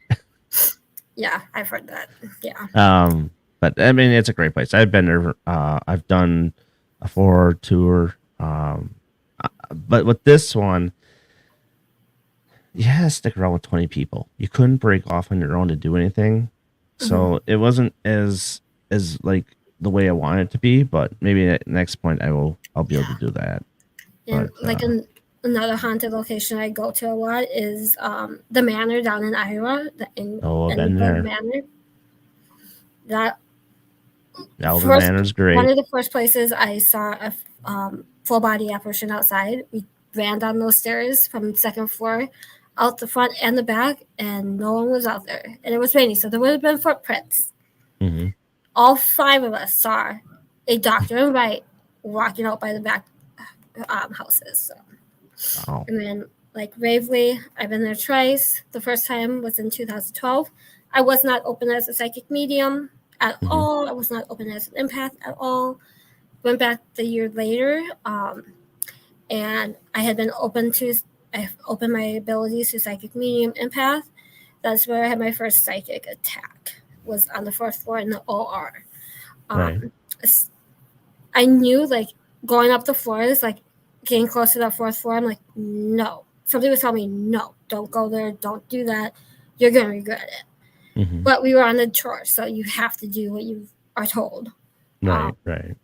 yeah, I've heard that. Yeah. But I mean, it's a great place. I've been there. I've done a 4 tour. But with this one, you had to stick around with 20 people. You couldn't break off on your own to do anything. So it wasn't as like the way I want it to be, but maybe at next point I'll be able to do that. And But like another haunted location I go to a lot is the Manor down in Iowa, the I've been Engelberg there. Manor. That Alvin first Manor's one great. of the first places I saw a full body apparition outside. We ran down those stairs from the second floor, out the front and the back, and no one was out there. And it was raining, so there would have been footprints. Hmm. All 5 of us saw a doctor in white walking out by the back houses. So. Wow. And then, like Ravely, I've been there twice. The first time was in 2012. I was not open as a psychic medium at Hmm. all. I was not open as an empath at all. Went back the year later, and I had been open to. I opened my abilities to psychic medium empath. That's where I had my first psychic attack. Was on the 4th floor in the OR. Right. I knew like going up the floors, like getting close to that 4th floor. I'm like, no. Somebody was telling me, no, don't go there, don't do that. You're gonna regret it. Hmm. But we were on the tour, so you have to do what you are told. Right. Right.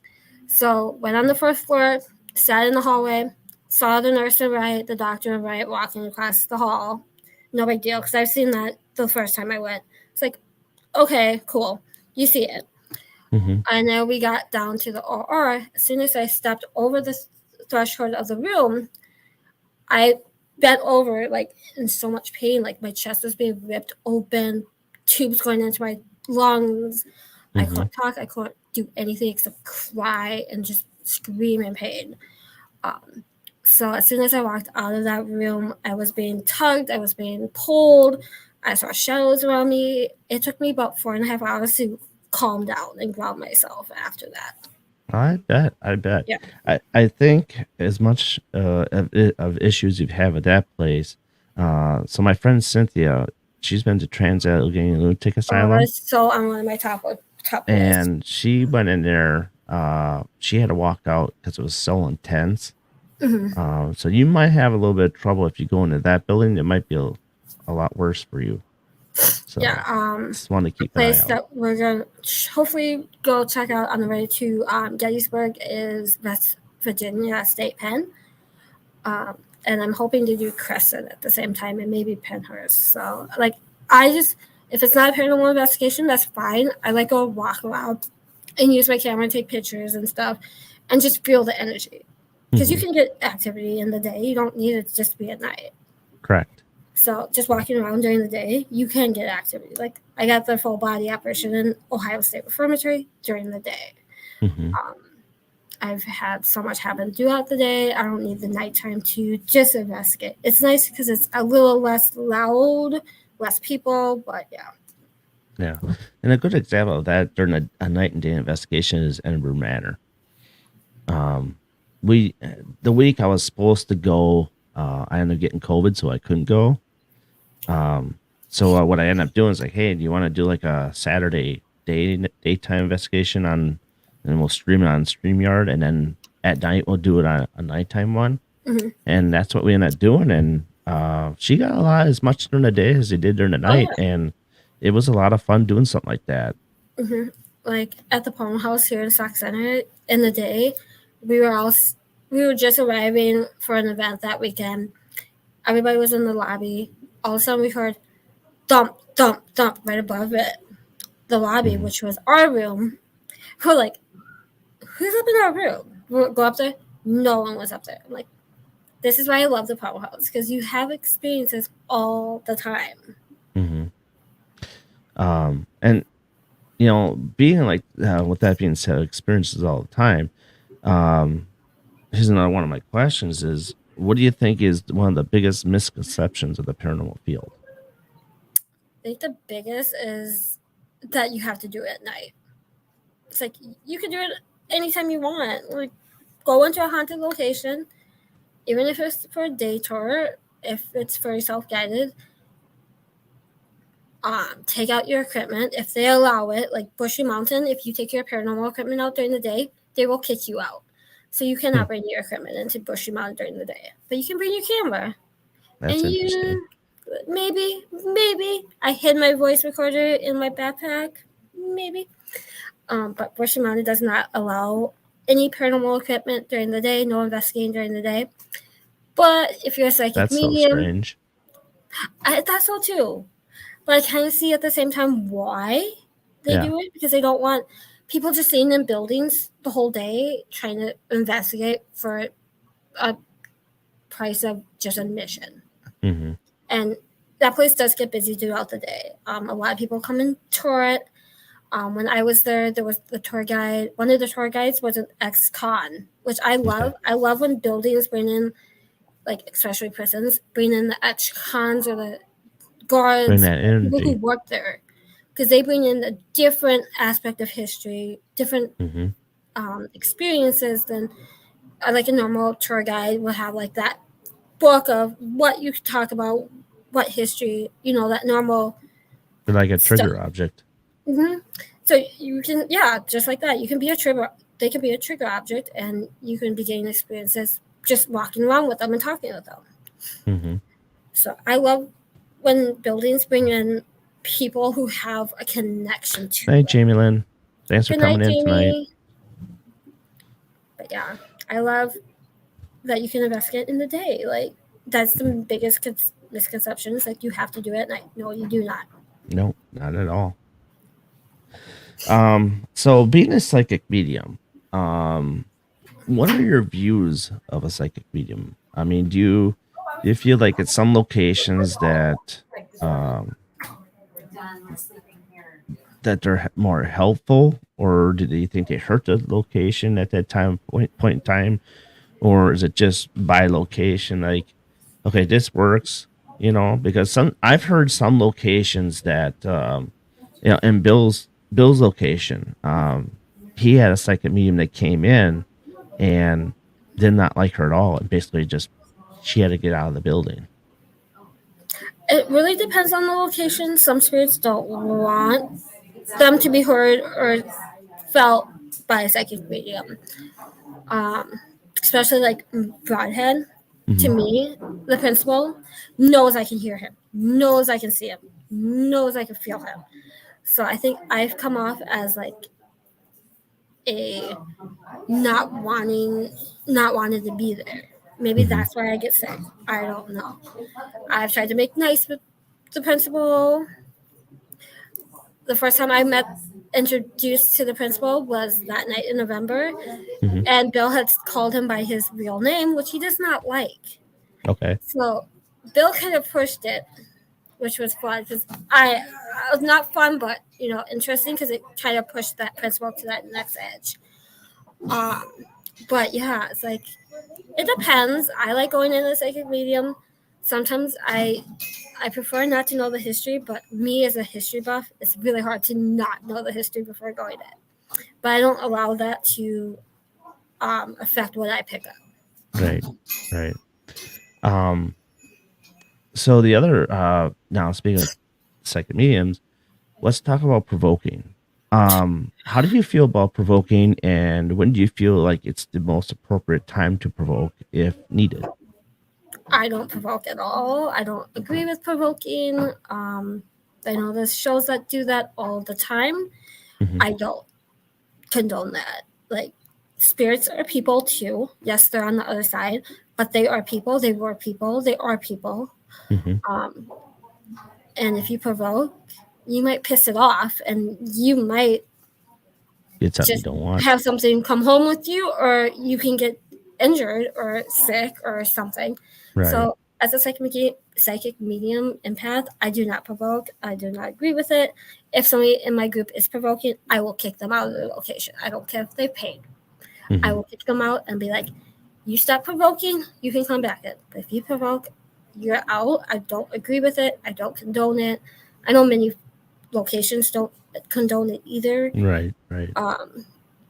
So went on the 4th floor, sat in the hallway, saw the nurse and right, the doctor and right walking across the hall. No big deal, because I've seen that the first time I went. It's like, okay, cool. You see it. Hmm. And then we got down to the OR. As soon as I stepped over the threshold of the room, I bent over, like, in so much pain. Like, my chest was being ripped open, tubes going into my lungs. I Hmm. couldn't talk. I couldn't do anything except cry and just scream in pain. So as soon as I walked out of that room, I was being tugged. I was being pulled. I saw shadows around me. It took me about 4.5 hours to calm down and ground myself after that. I bet. I bet. Yeah. I think as much of issues you've had with that place. So my friend Cynthia, she's been to Trans Allegheny Lunatic Oh, Asylum, that's so on one of my top lists. and she went in there. She had to walk out because it was so intense. Hmm. So you might have a little bit of trouble if you go into that building. It might be a lot worse for you. Yeah. So just want to The keep an eye place out. that we're gonna hopefully go check out on the way to Gettysburg is West Virginia State Pen. And I'm hoping to do Crescent at the same time and maybe Penhurst. So, like, if it's not a paranormal investigation, that's fine. I like to walk around and use my camera and take pictures and stuff and just feel the energy. Because you Hmm. can get activity in the day. You don't need it to just be at night. Correct. So, just walking around during the day, you can get activity. Like, I got the full body apparition in Ohio State Reformatory during the day. Hmm. Um, I've had so much happen throughout the day. I don't need the nighttime to just investigate. It's nice because it's a little less loud, less people, but yeah. Yeah. And a good example of that during a night and day investigation is Edinburgh Manor. We the week I was supposed to go, I ended up getting COVID, so I couldn't go. So what I ended up doing is like, hey, do you want to do like a Saturday daytime investigation and we'll stream it on StreamYard, and then at night we'll do it on a nighttime one, Hmm. and that's what we ended up doing. And she got a lot as much during the day as they did during the Oh night, yeah. and it was a lot of fun doing something like that. Hmm. Like at the Palm House here in Sauk Center in the day, we were all we were just arriving for an event that weekend. Everybody was in the lobby. All of a sudden, we heard thump, thump, thump right above it, the lobby, Hmm. which was our room. We're like, who's up in our room? We'll go up there. No one was up there. I'm like, this is why I love the powerhouse, because you have experiences all the time. Hmm. And being like, with that being said, experiences all the time. Um, Here's another one of my questions: is what do you think is one of the biggest misconceptions of the paranormal field? I think the biggest is that you have to do it at night. It's like you can do it anytime you want. Like go into a haunted location, even if it's for a day tour, if it's for self guided. Take out your equipment if they allow it. Like Bushy Mountain, if you take your paranormal equipment out during the day, they will kick you out. So you Hmm, cannot bring your equipment into Bushy Mountain during the day, but you can bring your camera. And that's interesting. maybe I hid my voice recorder in my backpack, maybe. But Bushy Mountain does not allow any paranormal equipment during the day. No investigating during the day. But if you're a psychic That's so medium, strange. I thought so too. But I kind of see at the same time why they Yeah. do it, because they don't want people just staying in buildings the whole day trying to investigate for a price of just admission. Hmm. And that place does get busy throughout the day. A lot of people come and tour it. When I was there was the tour guide. One of the tour guides was an ex-con, which I Okay. love. I love when buildings bring in, like especially prisons, bring in the ex-cons or the Bring guards, that people who energy. work there, because they bring in a different aspect of history, different Hmm. experiences than like a normal tour guide will have, like that book of what you talk about, what history, that normal They're like a stuff. trigger object. Hmm. So you can, yeah, just like that. You can be a trigger. They can be a trigger object, and you can be gaining experiences just walking around with them and talking with them. Hmm. So I love when buildings bring in people who have a connection to Hey, it. Jamie Lynn. Thanks for Good coming night, in tonight. Jamie. But yeah, I love that you can investigate in the day. Like that's the biggest misconception. Is like you have to do it at night. No, you do not. No, not at all. So being a psychic medium, um, what are your views of a psychic medium? I mean, do you feel like at some locations um that they're more helpful, or do you think they hurt the location at that point in time, or is it just by location? Like, okay, this works, because some I've heard some locations that in Bill's location, he had a psychic medium that came in and did not like her at all, and basically just she had to get out of the building. It really depends on the location. Some spirits don't want them to be heard or felt by a psychic medium. Um, Especially like Broadhead. To Hmm. me, the principal knows I can hear him, knows I can see him, knows I can feel him. So I think I've come off as like a not wanting to be there. Maybe Hmm. that's why I get sick. I don't know. I've tried to make nice with the principal. The first time I met introduced to the principal was that night in November, Hmm. and Bill had called him by his real name, which he does not like. Okay. So Bill kind of pushed it, which was fun because it was not fun, but interesting because it kind of pushed that principal to that next edge. Um, but yeah, it's like it depends. I like going in a psychic medium. Sometimes I prefer not to know the history, but me as a history buff, it's really hard to not know the history before going in. But I don't allow that to affect what I pick up. Right. Right. Um. So the other now speaking of psychic mediums, let's talk about provoking. How do you feel about provoking, and when do you feel like it's the most appropriate time to provoke if needed? I don't provoke at all. I don't agree with provoking. I know there's shows that do that all the time. Hmm. I don't condone that. Like, spirits are people too. Yes, they're on the other side, but they are people. They were people. They are people. Hmm. Um, and if you provoke, you might piss it off, and you might It's something you just don't want. have something come home with you, or you can get injured or sick or something. Right. So, as a psychic medium empath, I do not provoke. I do not agree with it. If somebody in my group is provoking, I will kick them out of the location. I don't care if they paid. I Hmm. will kick them out and be like, "You stop provoking, you can come back in. But if you provoke, you're out. I don't agree with it. I don't condone it. I know many locations don't condone it either. Right. Right. Um,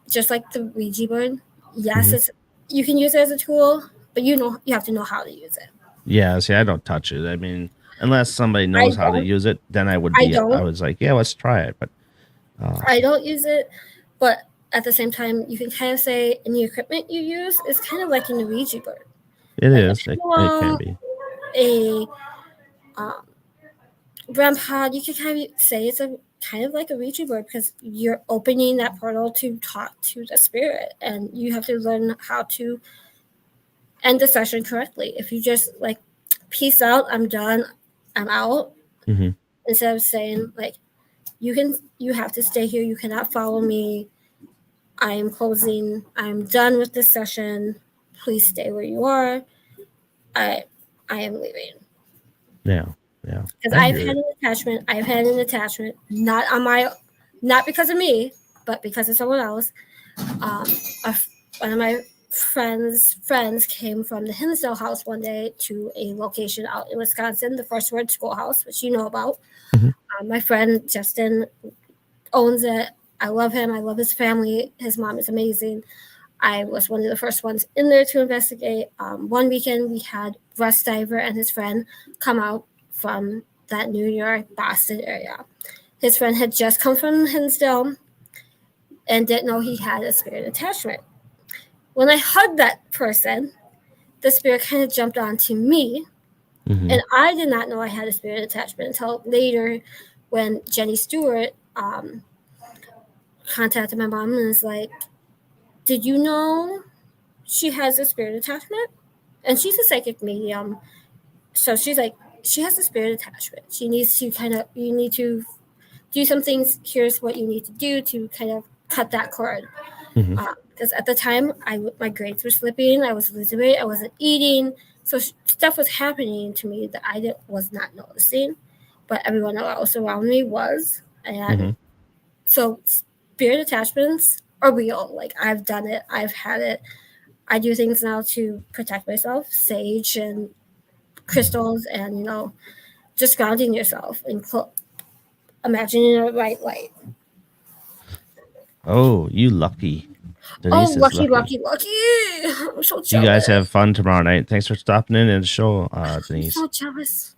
just like the Ouija board, yes, Hmm. you can use it as a tool, but you have to know how to use it. Yeah. See, I don't touch it. I mean, unless somebody I knows how to don't. use it, then I would I be. I don't. was like, yeah, let's try it. But uh, I don't use it, but at the same time, you can kind of say any equipment you use is kind of like an Ouija board, it like a is. It can pendulum, be. a um, REM pod. You can kind of say it's a kind of like a Ouija board because you're opening that portal to talk to the spirit, and you have to learn how to end the session correctly. If you just like, peace out, I'm done, I'm out, Hmm. instead of saying like, you have to stay here, you cannot follow me, I am closing, I'm done with this session, please stay where you are, I I am leaving. Yeah. Yeah. Because I hear it. I've had an attachment, not because of me, but because of someone else. um, One of my friends came from the Hinsdale house one day to a location out in Wisconsin, the First Word Schoolhouse, which you know about. Hmm. My friend Justin owns it. I love him. I love his family. His mom is amazing. I was one of the first ones in there to investigate. One weekend, we had Russ Diver and his friend come out from that New York, Boston area. His friend had just come from Hinsdale and didn't know he had a spirit attachment. When I hugged that person, the spirit kind of jumped onto me, Hmm. and I did not know I had a spirit attachment until later when Jenny Stewart contacted my mom and was like, "Did you know she has a spirit attachment?" And she's a psychic medium, so she's like, she has a spirit attachment. She needs to you need to do some things. Here's what you need to do to kind of cut that cord. Hmm. Because at the time, my grades were slipping, I was losing weight, I wasn't eating, so stuff was happening to me that was not noticing, but everyone else around me was. Hmm. And so spirit attachments are real. Like, I've done it, I've had it. I do things now to protect myself, sage and crystals, and just grounding yourself and imagining a white light. Oh, you lucky. Oh, Denise is lucky, lucky. lucky, lucky! I'm so You guys have jealous. fun tomorrow night. Thanks for stopping in and the show, I'm Denise. so jealous.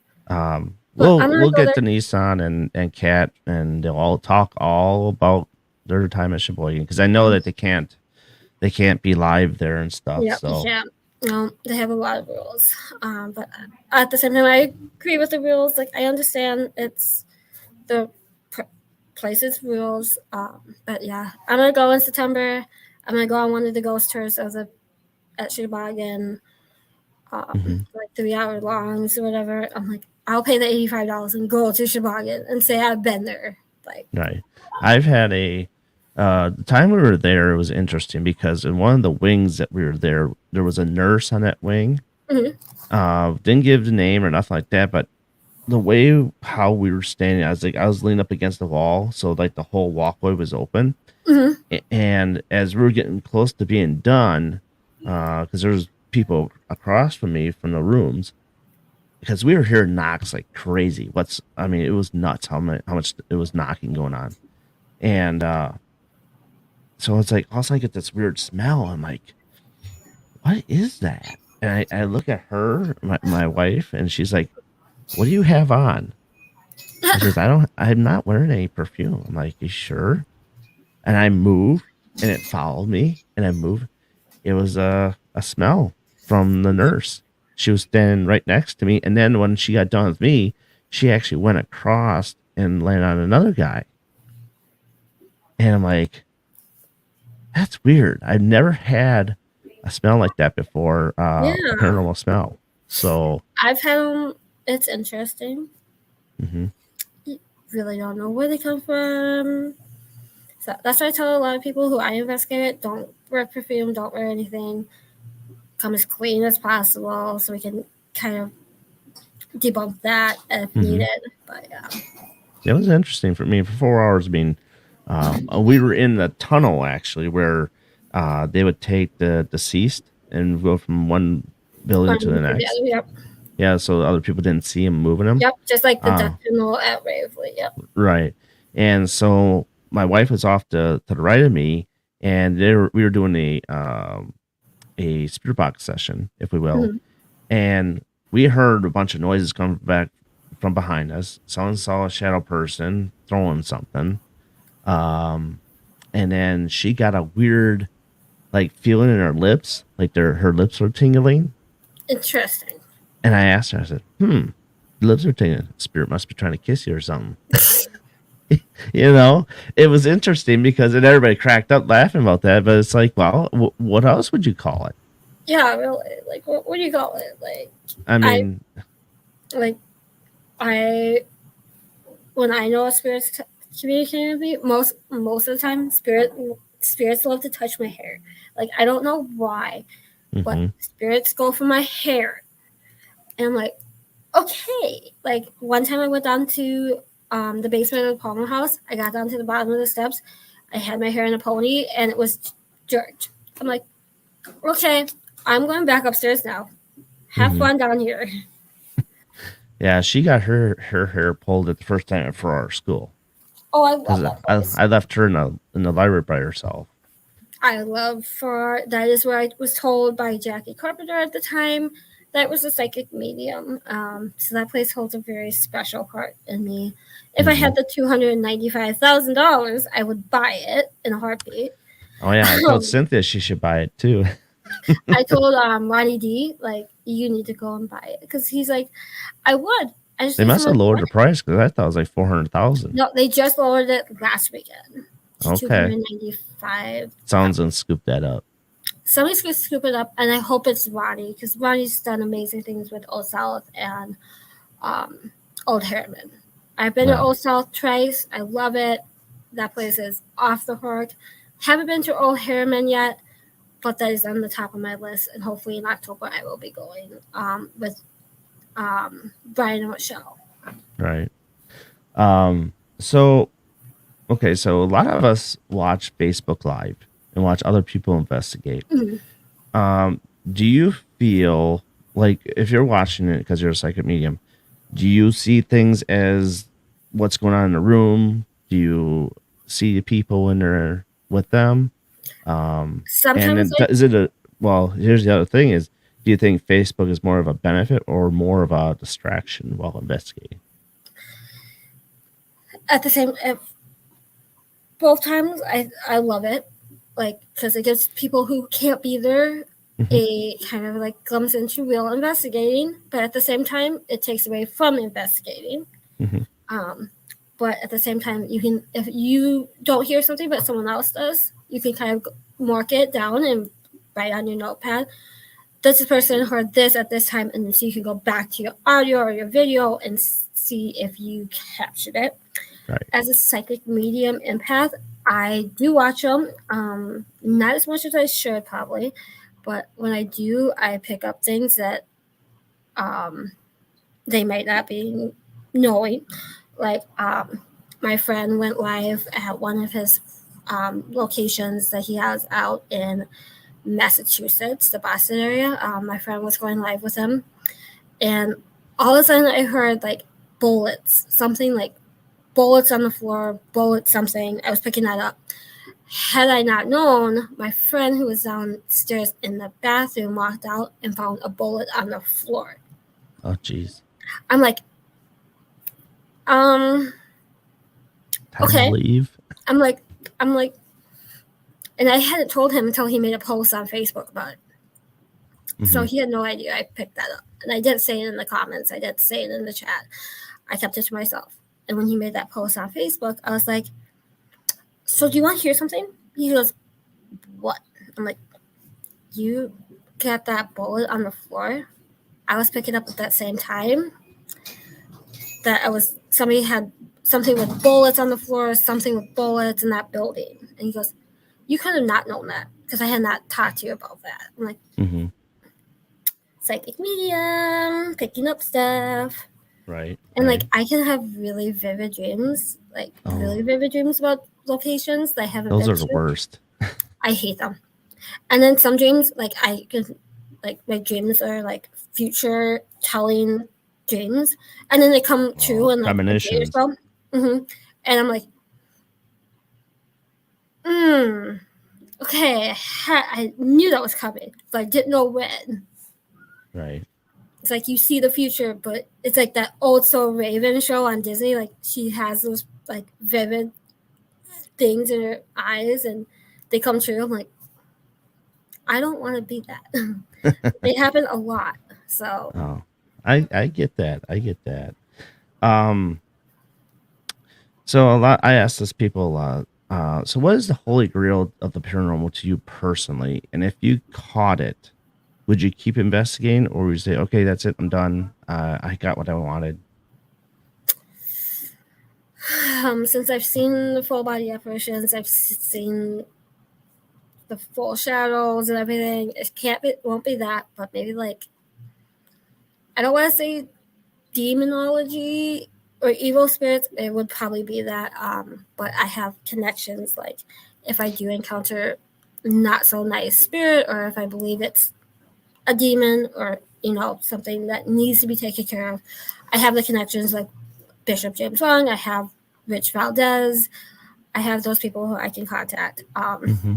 But I'm gonna we'll go get there. Denise on and Kat, and they'll all talk all about their time at Sheboygan, because I know that they can't be live there and stuff. Yep, you So can't. They have a lot of rules. But at the same time, I agree with the rules. Like, I understand it's the pr- place's rules. But yeah, I'm gonna go in September. I'm gonna go on one of the ghost tours of the at Sheboygan, mhm, like 3 hour longs or whatever. I'm like, I'll pay the $85 and go to Sheboygan and say I've been there. Like, right. I've had the time we were there, it was interesting because in one of the wings that we were there was a nurse on that wing. mhm, Didn't give the name or nothing like that, but the way how we were standing, I was leaning up against the wall, so like the whole walkway was open. mhm, And as we were getting close to being done, because there's people across from me from the rooms, because we were hearing knocks like crazy. I mean, it was nuts how much it was knocking going on. And so it's like, also I get this weird smell. I'm like, what is that? And I look at her, my wife, and she's like, what do you have on? And she goes, I'm not wearing any perfume. I'm like, you sure? And I move, and it followed me, and I moved. It was a smell from the nurse. She was standing right next to me, and then when she got done with me, she actually went across and landed on another guy. And I'm like, that's weird. I've never had a smell like that before, a yeah, paranormal smell. So, I've had them. It's interesting. mhm, Really don't know where they come from. So that's why I tell a lot of people who I investigate, don't wear perfume, don't wear anything. Come as clean as possible so we can kind of debunk that if mhm. needed. But yeah. It was interesting for me for 4 hours being. We were in the tunnel actually where they would take the deceased and go from one building to the next. Yep. Yeah, so other people didn't see him moving him. Yep. Just like the Uh, death tunnel at Waverly. Yep. right. And so my wife was off to the right of me, and we were doing a spirit box session, if we will, Mm-hmm. and we heard a bunch of noises coming back from behind us. Someone saw a shadow person throwing something. Um, and then she got a weird like feeling in her lips, like her lips were tingling. Interesting. And I asked her, I said, lips are tingling. Spirit must be trying to kiss you or something. You know, it was interesting because and everybody cracked up laughing about that. But it's like, well, what else would you call it? Yeah, really. Like, what do you call it? I I mean, like I when I know a spirit's communicating with me, most of the time, spirits love to touch my hair. Like, I don't know why, but mm-hmm, spirits go for my hair, and I'm like, okay. Like, one time I went down to the basement of the Palmer house. I got down to the bottom of the steps. I had my hair in a pony, and it was George. I'm like, okay, I'm going back upstairs now. Have mm-hmm. fun down here. Yeah, she got her hair pulled at the first time for our school Oh, I love because that place. I left her in the library by herself. I love for that is where I was told by Jackie Carpenter at the time that was a psychic medium. So that place holds a very special part in me. If I Mm-hmm. had the $295,000, I would buy it in a heartbeat. Oh yeah, I told Cynthia she should buy it too. I told Ronnie D, like, you need to go and buy it because he's like, I would. I just They need must someone have to lowered run the it. price because I thought it was like 400,000. No, they just lowered it last weekend to Okay, 295. someone's gonna scoop that up. Somebody's gonna scoop it up, and I hope it's Ronnie because Ronnie's done amazing things with Old South and um, Old Harriman. I've been to Right, Old South twice. I love it. That place is off the hook. Haven't been to Old Harriman yet, but that is on the top of my list. And hopefully in October I will be going with Brian and Michelle. right. So okay, so a lot of us watch Facebook Live and watch other people investigate. Mhm. Um, do you feel like if you're watching it because you're a psychic medium, do you see things as what's going on in the room? Do you see the people when they're with them? And Sometimes then is it a well? Here's the other thing: is do you think Facebook is more of a benefit or more of a distraction while investigating? at the same, both times I love it, like because it gives people who can't be there Mhm. a kind of like glimpse into real investigating, but at the same time it takes away from investigating. Mhm. Um, but at the same time, you can, if you don't hear something but someone else does, you can kind of mark it down and write on your notepad. This person heard this at this time, and so you can go back to your audio or your video and see if you captured it. Right. As a psychic medium empath, I do watch them. Not as much as I should probably, but when I do, I pick up things that they might not be knowing. Like my friend went live at one of his locations that he has out in Massachusetts, the Boston area. My friend was going live with him, and all of a sudden I heard like bullets, something like bullets on the floor, bullets something. I was picking that up. Had I not known, my friend who was downstairs in the bathroom walked out and found a bullet on the floor. Oh, jeez. I'm like, Time to okay. leave. I'm like, and I hadn't told him until he made a post on Facebook about it. So Mhm. he had no idea I picked that up. And I did say it in the comments. I did say it in the chat. I kept it to myself. And when he made that post on Facebook, I was like, so do you want to hear something? He goes, what? I'm like, you got that bullet on the floor? I was picking up at that same time that somebody had something with bullets on the floor, something with bullets in that building. And he goes, you could have not known that because I had not talked to you about that. I'm like, Mhm. psychic medium, picking up stuff. Right. And like Right. I can have really vivid dreams, like Oh, really vivid dreams about locations that I haven't those been are the to. worst. I hate them. And then some dreams, like I can, like my dreams are like future telling dreams, and then they come true Oh, in like a day or premonitions. so. And I'm like, hmm, okay, I knew that was coming, but I didn't know when. Right. It's like you see the future, but it's like that old So Raven show on Disney. Like she has those like vivid things in her eyes, and they come true. I'm like, I don't want to be that. They happen a lot. So Oh, I get that. I get that. Um, so a lot. I ask this people a lot. So what is the holy grail of the paranormal to you personally? And if you caught it, would you keep investigating, or would you say, okay, that's it, I'm done. I got what I wanted. since I've seen the full body apparitions, I've seen the full shadows and everything. It won't be that, but maybe like I don't want to say demonology or evil spirits. It would probably be that. But I have connections. Like if I do encounter not so nice spirit, or if I believe it's a demon, or something that needs to be taken care of, I have the connections like Bishop James Wong. I have Rich Valdez. I have those people who I can contact. Mm-hmm.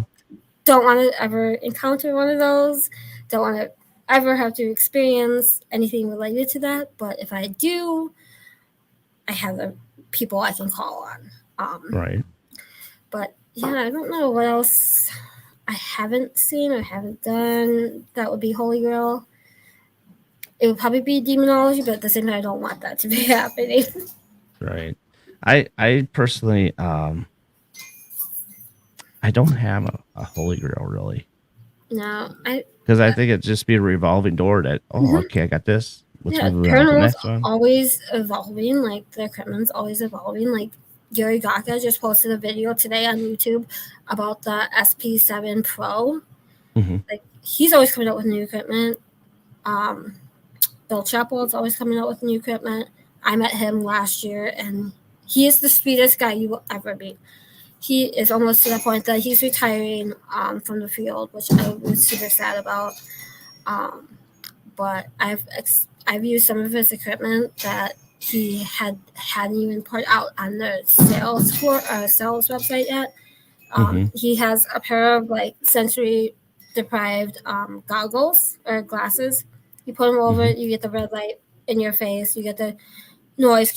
Don't want to ever encounter one of those. Don't want to ever have to experience anything related to that. But if I do, I have the people I can call on. Right. But yeah, I don't know what else I haven't seen or haven't done that would be Holy Grail. It would probably be demonology, but at the same time, I don't want that to be happening. Right. I personally I don't have a holy grail really. No, Because I think it'd just be a revolving door that, oh, mhm. okay, I got this. Let's Yeah, move on to the paranormal's next one. always evolving. Like the equipment's always evolving. Like Gary Gaka just posted a video today on YouTube about the SP7 Pro. Hmm. Like he's always coming out with new equipment. Um, Bill Chappell is always coming out with new equipment. I met him last year, and he is the sweetest guy you will ever meet. He is almost to the point that he's retiring from the field, which I was super sad about. Um, but I've used some of his equipment that he hadn't even put out on the sales website yet. Hmm. He has a pair of like sensory deprived goggles or glasses. You put them over Hmm. it, you get the red light in your face. You get the noise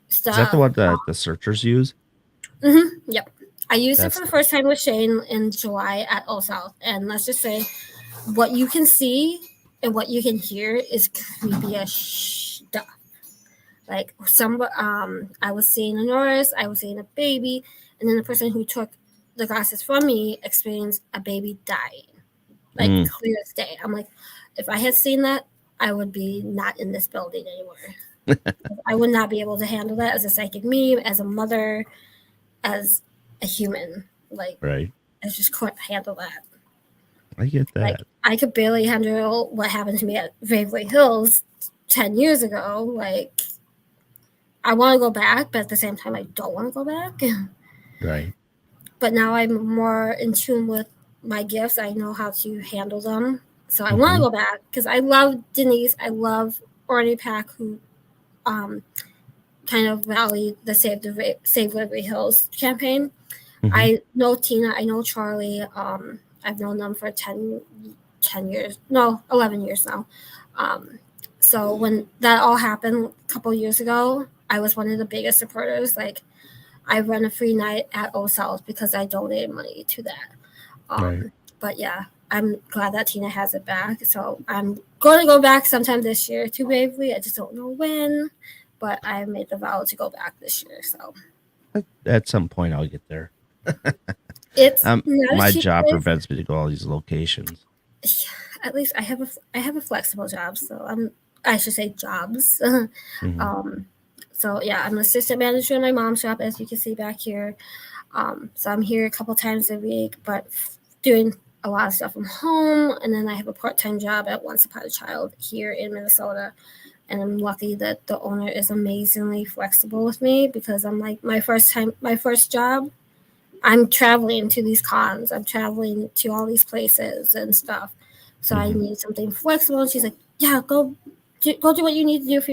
Is that the stuff. one that the searchers use? Yep. I used it That's for the cool. first time with Shane in July at Old South, and let's just say what you can see and what you can hear is creepy as stuff. Like I was seeing a nurse, I was seeing a baby, and then the person who took the glasses from me experienced a baby dying, like Mm, clear as day. I'm like, if I had seen that, I would be not in this building anymore. I would not be able to handle that as a psychic me, as a mother, as a human. Like, right. I just couldn't handle that. I get Like, that. I could barely handle what happened to me at Waverly Hills 10 years ago. Like, I want to go back, but at the same time, I don't want to go back. Right. But now I'm more in tune with my gifts. I know how to handle them. So I want to Mm-hmm. go back because I love Denise. I love Orny Pack, who um, kind of rallied the Save Waverly Hills campaign. Mm-hmm. I know Tina. I know Charlie. I've known them for 10 years. No, 11 years now. Um, so when that all happened a couple years ago, I was one of the biggest supporters. Like, I run a free night at O South because I donated money to that. Right. But yeah, I'm glad that Tina has it back. So I'm going to go back sometime this year to Waverly. I just don't know when, but I made the vow to go back this year. So At some point, I'll get there. it's not a My cheap job place. prevents me to go all these locations. At least I have a flexible job, so I should say jobs. Mm-hmm. So yeah, I'm an assistant manager in my mom's shop, as you can see back here. So I'm here a couple times a week, but doing a lot of stuff from home. And then I have a part-time job at Once Upon a Child here in Minnesota. And I'm lucky that the owner is amazingly flexible with me because I'm like my first job. I'm traveling to these cons. I'm traveling to all these places and stuff. So I Mm-hmm. need something flexible. And she's like, "Yeah, go do what you need to do for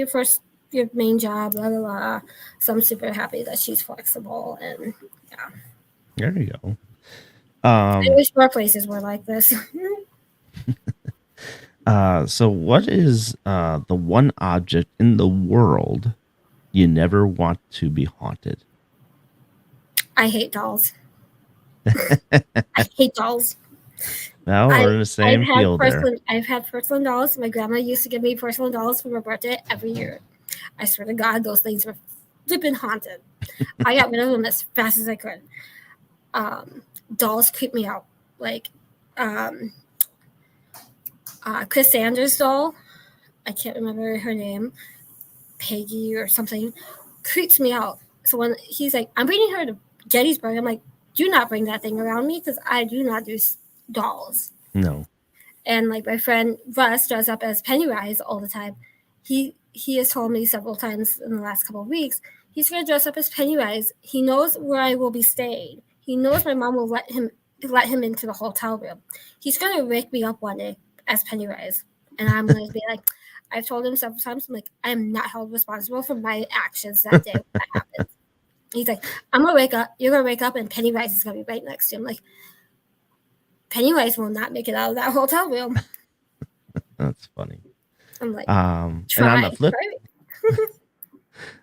your main job." Blah blah blah. So I'm super happy that she's flexible, and yeah, There you go. I wish more places were like this. So what is the one object in the world you never want to be haunted? I hate dolls. I hate dolls. Well, we're in the same field there. I've had porcelain dolls. My grandma used to give me porcelain dolls for my birthday every year. I swear to God, those things were flipping haunted. I got rid of them as fast as I could. Dolls creep me out. Like um, Chris Sanders' doll, I can't remember her name, Peggy or something, creeps me out. So when he's like, I'm bringing her to Gettysburg, I'm like, do not bring that thing around me because I do not do dolls. No. And like my friend Russ dressed up as Pennywise all the time. He has told me several times in the last couple of weeks he's going to dress up as Pennywise. He knows where I will be staying. He knows my mom will let him into the hotel room. He's going to wake me up one day as Pennywise, and I'm going to be like, I've told him several times, I'm like, I am not held responsible for my actions that day when that happened. He's like, I'm gonna wake up. You're gonna wake up, and Pennywise is gonna be right next to him. Like, Pennywise will not make it out of that hotel room. That's funny. I'm like, And try.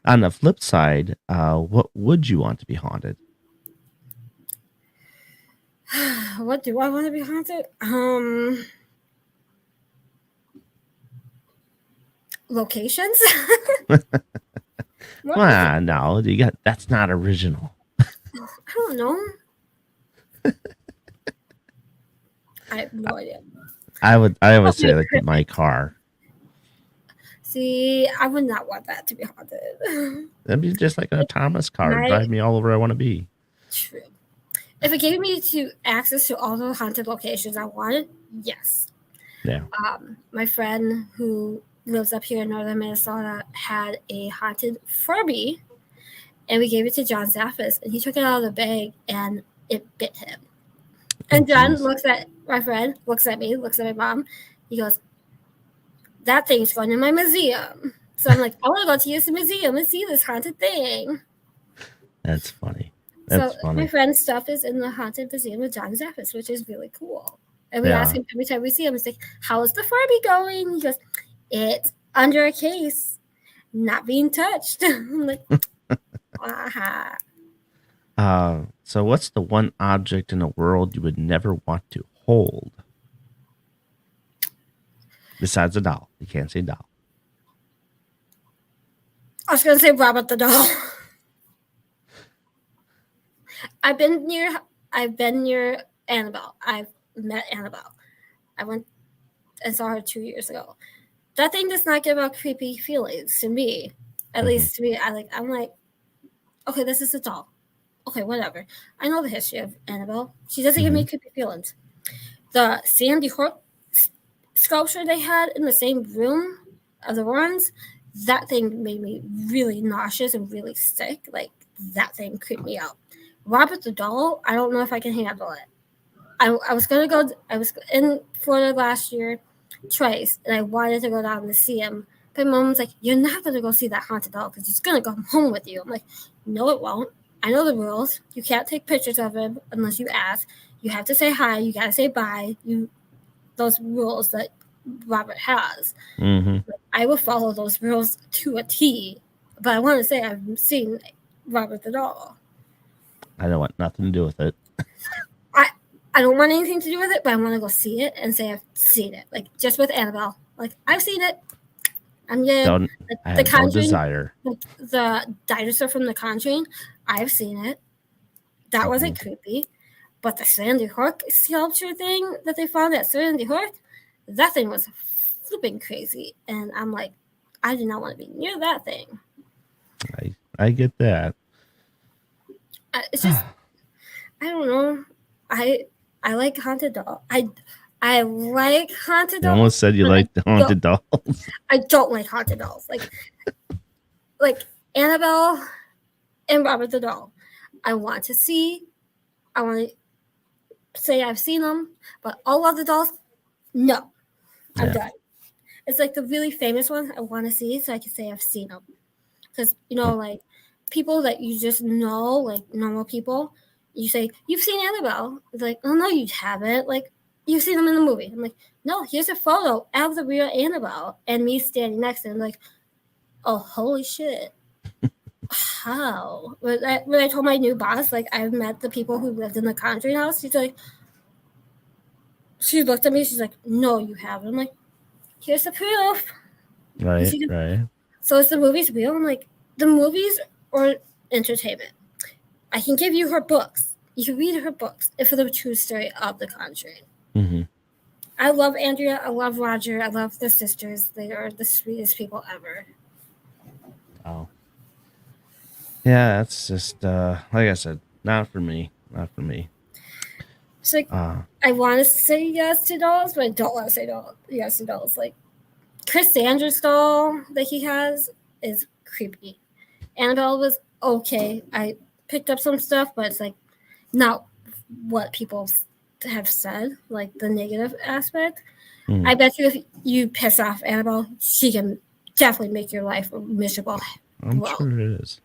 on the flip side, what would you want to be haunted? What do I want to be haunted? Locations. Come on, no, that's not original. I don't know. I have no idea. I would say like my car. See, I would not want that to be haunted. That'd be just like a Thomas car, drive me all over I want to be. True. If it gave me access to all the haunted locations I wanted, yes. Yeah. My friend who lives up here in northern Minnesota had a haunted Furby, and we gave it to John Zaffis, and he took it out of the bag, and it bit him. And John looks at my friend, looks at me, looks at my mom. He goes, that thing's going in my museum. So I'm like, I want to go to this museum and see this haunted thing. That's funny. My friend's stuff is in the haunted museum of John Zaffis, which is really cool. And we ask him every time we see him, it's like, how is the Furby going? He goes, it's under a case, not being touched. I'm like, So what's the one object in the world you would never want to hold? Besides a doll. You can't say doll. I was gonna say Robert the doll. I've been near Annabelle. I've met Annabelle. I went and saw her 2 years ago. That thing does not give out creepy feelings to me. At least to me, I'm like, okay, this is a doll. Okay, whatever. I know the history of Annabelle. She doesn't give me creepy feelings. The Sandy Hook sculpture they had in the same room of the ones, that thing made me really nauseous and really sick. Like, that thing creeped me out. Robert the doll, I don't know if I can handle it. I was in Florida last year twice, and I wanted to go down to see him. But Mom was like, "You're not going to go see that haunted doll because it's going to come home with you." I'm like, "No, it won't. I know the rules. You can't take pictures of him unless you ask. You have to say hi. You got to say bye. Those rules that Robert has. I will follow those rules to a T. But I want to say I've seen Robert the doll. I don't want nothing to do with it. I don't want anything to do with it, but I want to go see it and say I've seen it. Like, just with Annabelle. Like, I've seen it. I'm good. I have no desire. The dinosaur from The Conjuring, I've seen it. That wasn't creepy. But the Sandy Hook sculpture thing that they found at Sandy Hook, that thing was flipping crazy. And I'm like, I do not want to be near that thing. I get that. It's just, I don't know. I like haunted dolls. I like haunted dolls. You almost said you like the haunted dolls. I don't like haunted dolls. Like Annabelle and Robert the doll. I want to say I've seen them, but all of the dolls, no. I'm done. It's like the really famous ones I want to see so I can say I've seen them. Because, like people that you just know, like normal people, you say, "You've seen Annabelle." It's like, "Oh, no, you haven't. Like, you've seen them in the movie." I'm like, "No, here's a photo of the real Annabelle," and me standing next to him, like, "Oh, holy shit." How? When I told my new boss, like, I've met the people who lived in the Conjuring house, she looked at me, she's like, "No, you haven't." I'm like, "Here's the proof." Right. So is the movies real? I'm like, the movies are entertainment. I can give you her books. You can read her books for the true story of The Conjuring. I love Andrea. I love Roger. I love the sisters. They are the sweetest people ever. Oh. Yeah, that's just, like I said, not for me. Not for me. It's like, I want to say yes to dolls, but I don't want to say yes to dolls. Like, Chris Sanders' doll that he has is creepy. Annabelle was okay. I picked up some stuff, but it's like not what people have said, like the negative aspect. I bet you if you piss off Annabelle, she can definitely make your life miserable. I'm sure it is.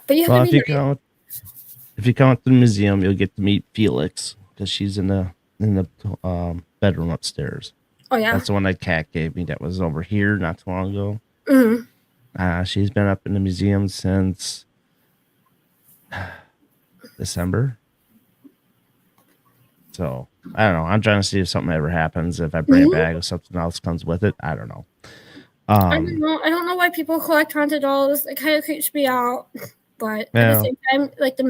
But you have to be nice. If you come to the museum, you'll get to meet Felix because she's in the bedroom upstairs. Oh yeah, that's the one that Kat gave me. That was over here not too long ago. She's been up in the museum since December. So I don't know. I'm trying to see if something ever happens. If I bring it back, or something else comes with it. I don't know. I don't know why people collect haunted dolls. It kind of creeps me out. But at the same time, like the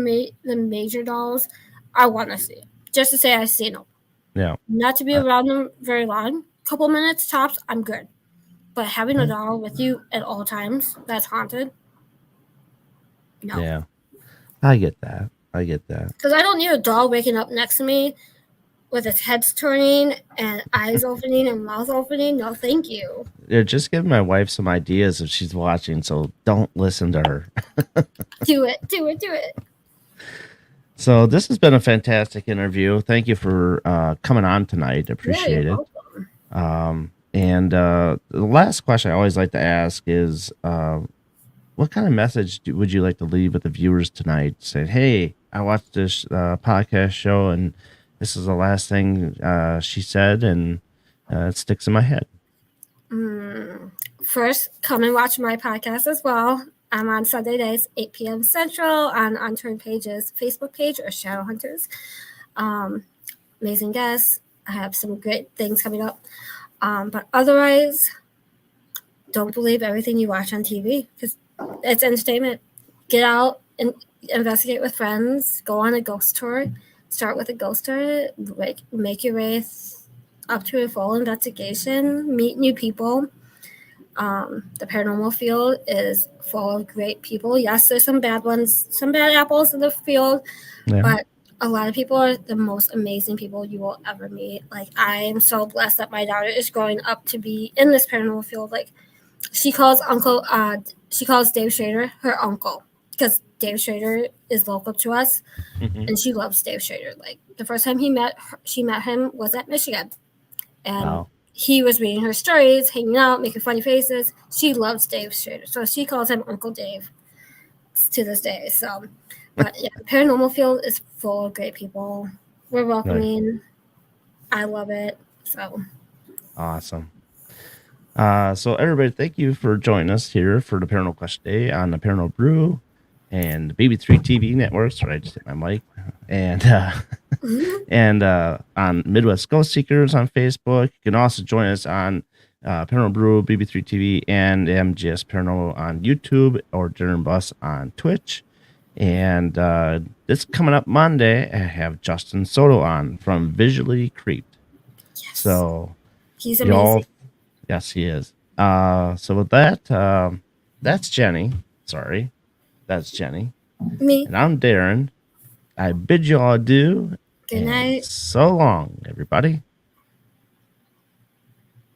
major dolls, I want to see just to say I've seen them. Yeah. Not to be around them very long. Couple minutes tops, I'm good. But having a doll with you at all times that's haunted, no. Yeah. I get that. Because I don't need a doll waking up next to me with its head turning and eyes opening and mouth opening. No, thank you. Yeah, just give my wife some ideas if she's watching, so don't listen to her. Do it. So this has been a fantastic interview. Thank you for coming on tonight. Appreciate it. Welcome. And the last question I always like to ask is, what kind of message would you like to leave with the viewers tonight? Saying, "Hey, I watched this podcast show, and this is the last thing she said, and it sticks in my head." First, come and watch my podcast as well. I'm on Sunday nights, 8 p.m. Central, on Unturned Pages Facebook page or Shadow Hunters. Amazing guests. I have some great things coming up. But otherwise, don't believe everything you watch on TV because it's entertainment. Get out and investigate with friends. Go on a ghost tour. Start with a ghost tour. Make your way up to a full investigation. Meet new people. The paranormal field is full of great people. Yes, there's some bad ones, some bad apples in the field, Yeah. but a lot of people are the most amazing people you will ever meet. Like, I am so blessed that my daughter is growing up to be in this paranormal field. Like, she calls Dave Schrader her uncle because Dave Schrader is local to us, and she loves Dave Schrader. Like, the first time she met him was at Michigan, and he was reading her stories, hanging out, making funny faces. She loves Dave Schrader, so she calls him Uncle Dave to this day. So, but yeah, the paranormal field is full of great people. We're welcoming. I love it. So awesome. So everybody, thank you for joining us here for the Paranormal Question Day on the Paranormal Brew and the BB3 TV network. Sorry, I just hit my mic. And and on Midwest Ghost Seekers on Facebook. You can also join us on Paranormal Brew, BB3 TV, and MGS Paranormal on YouTube or Darren Bus on Twitch. And this coming up Monday, I have Justin Soto on from Visually Creeped. yes, So he's amazing. Yes, he is. So with that, that's Jenny. Sorry, that's Jenny. Me. And I'm Darren. I bid you all adieu. Good night. So long, everybody.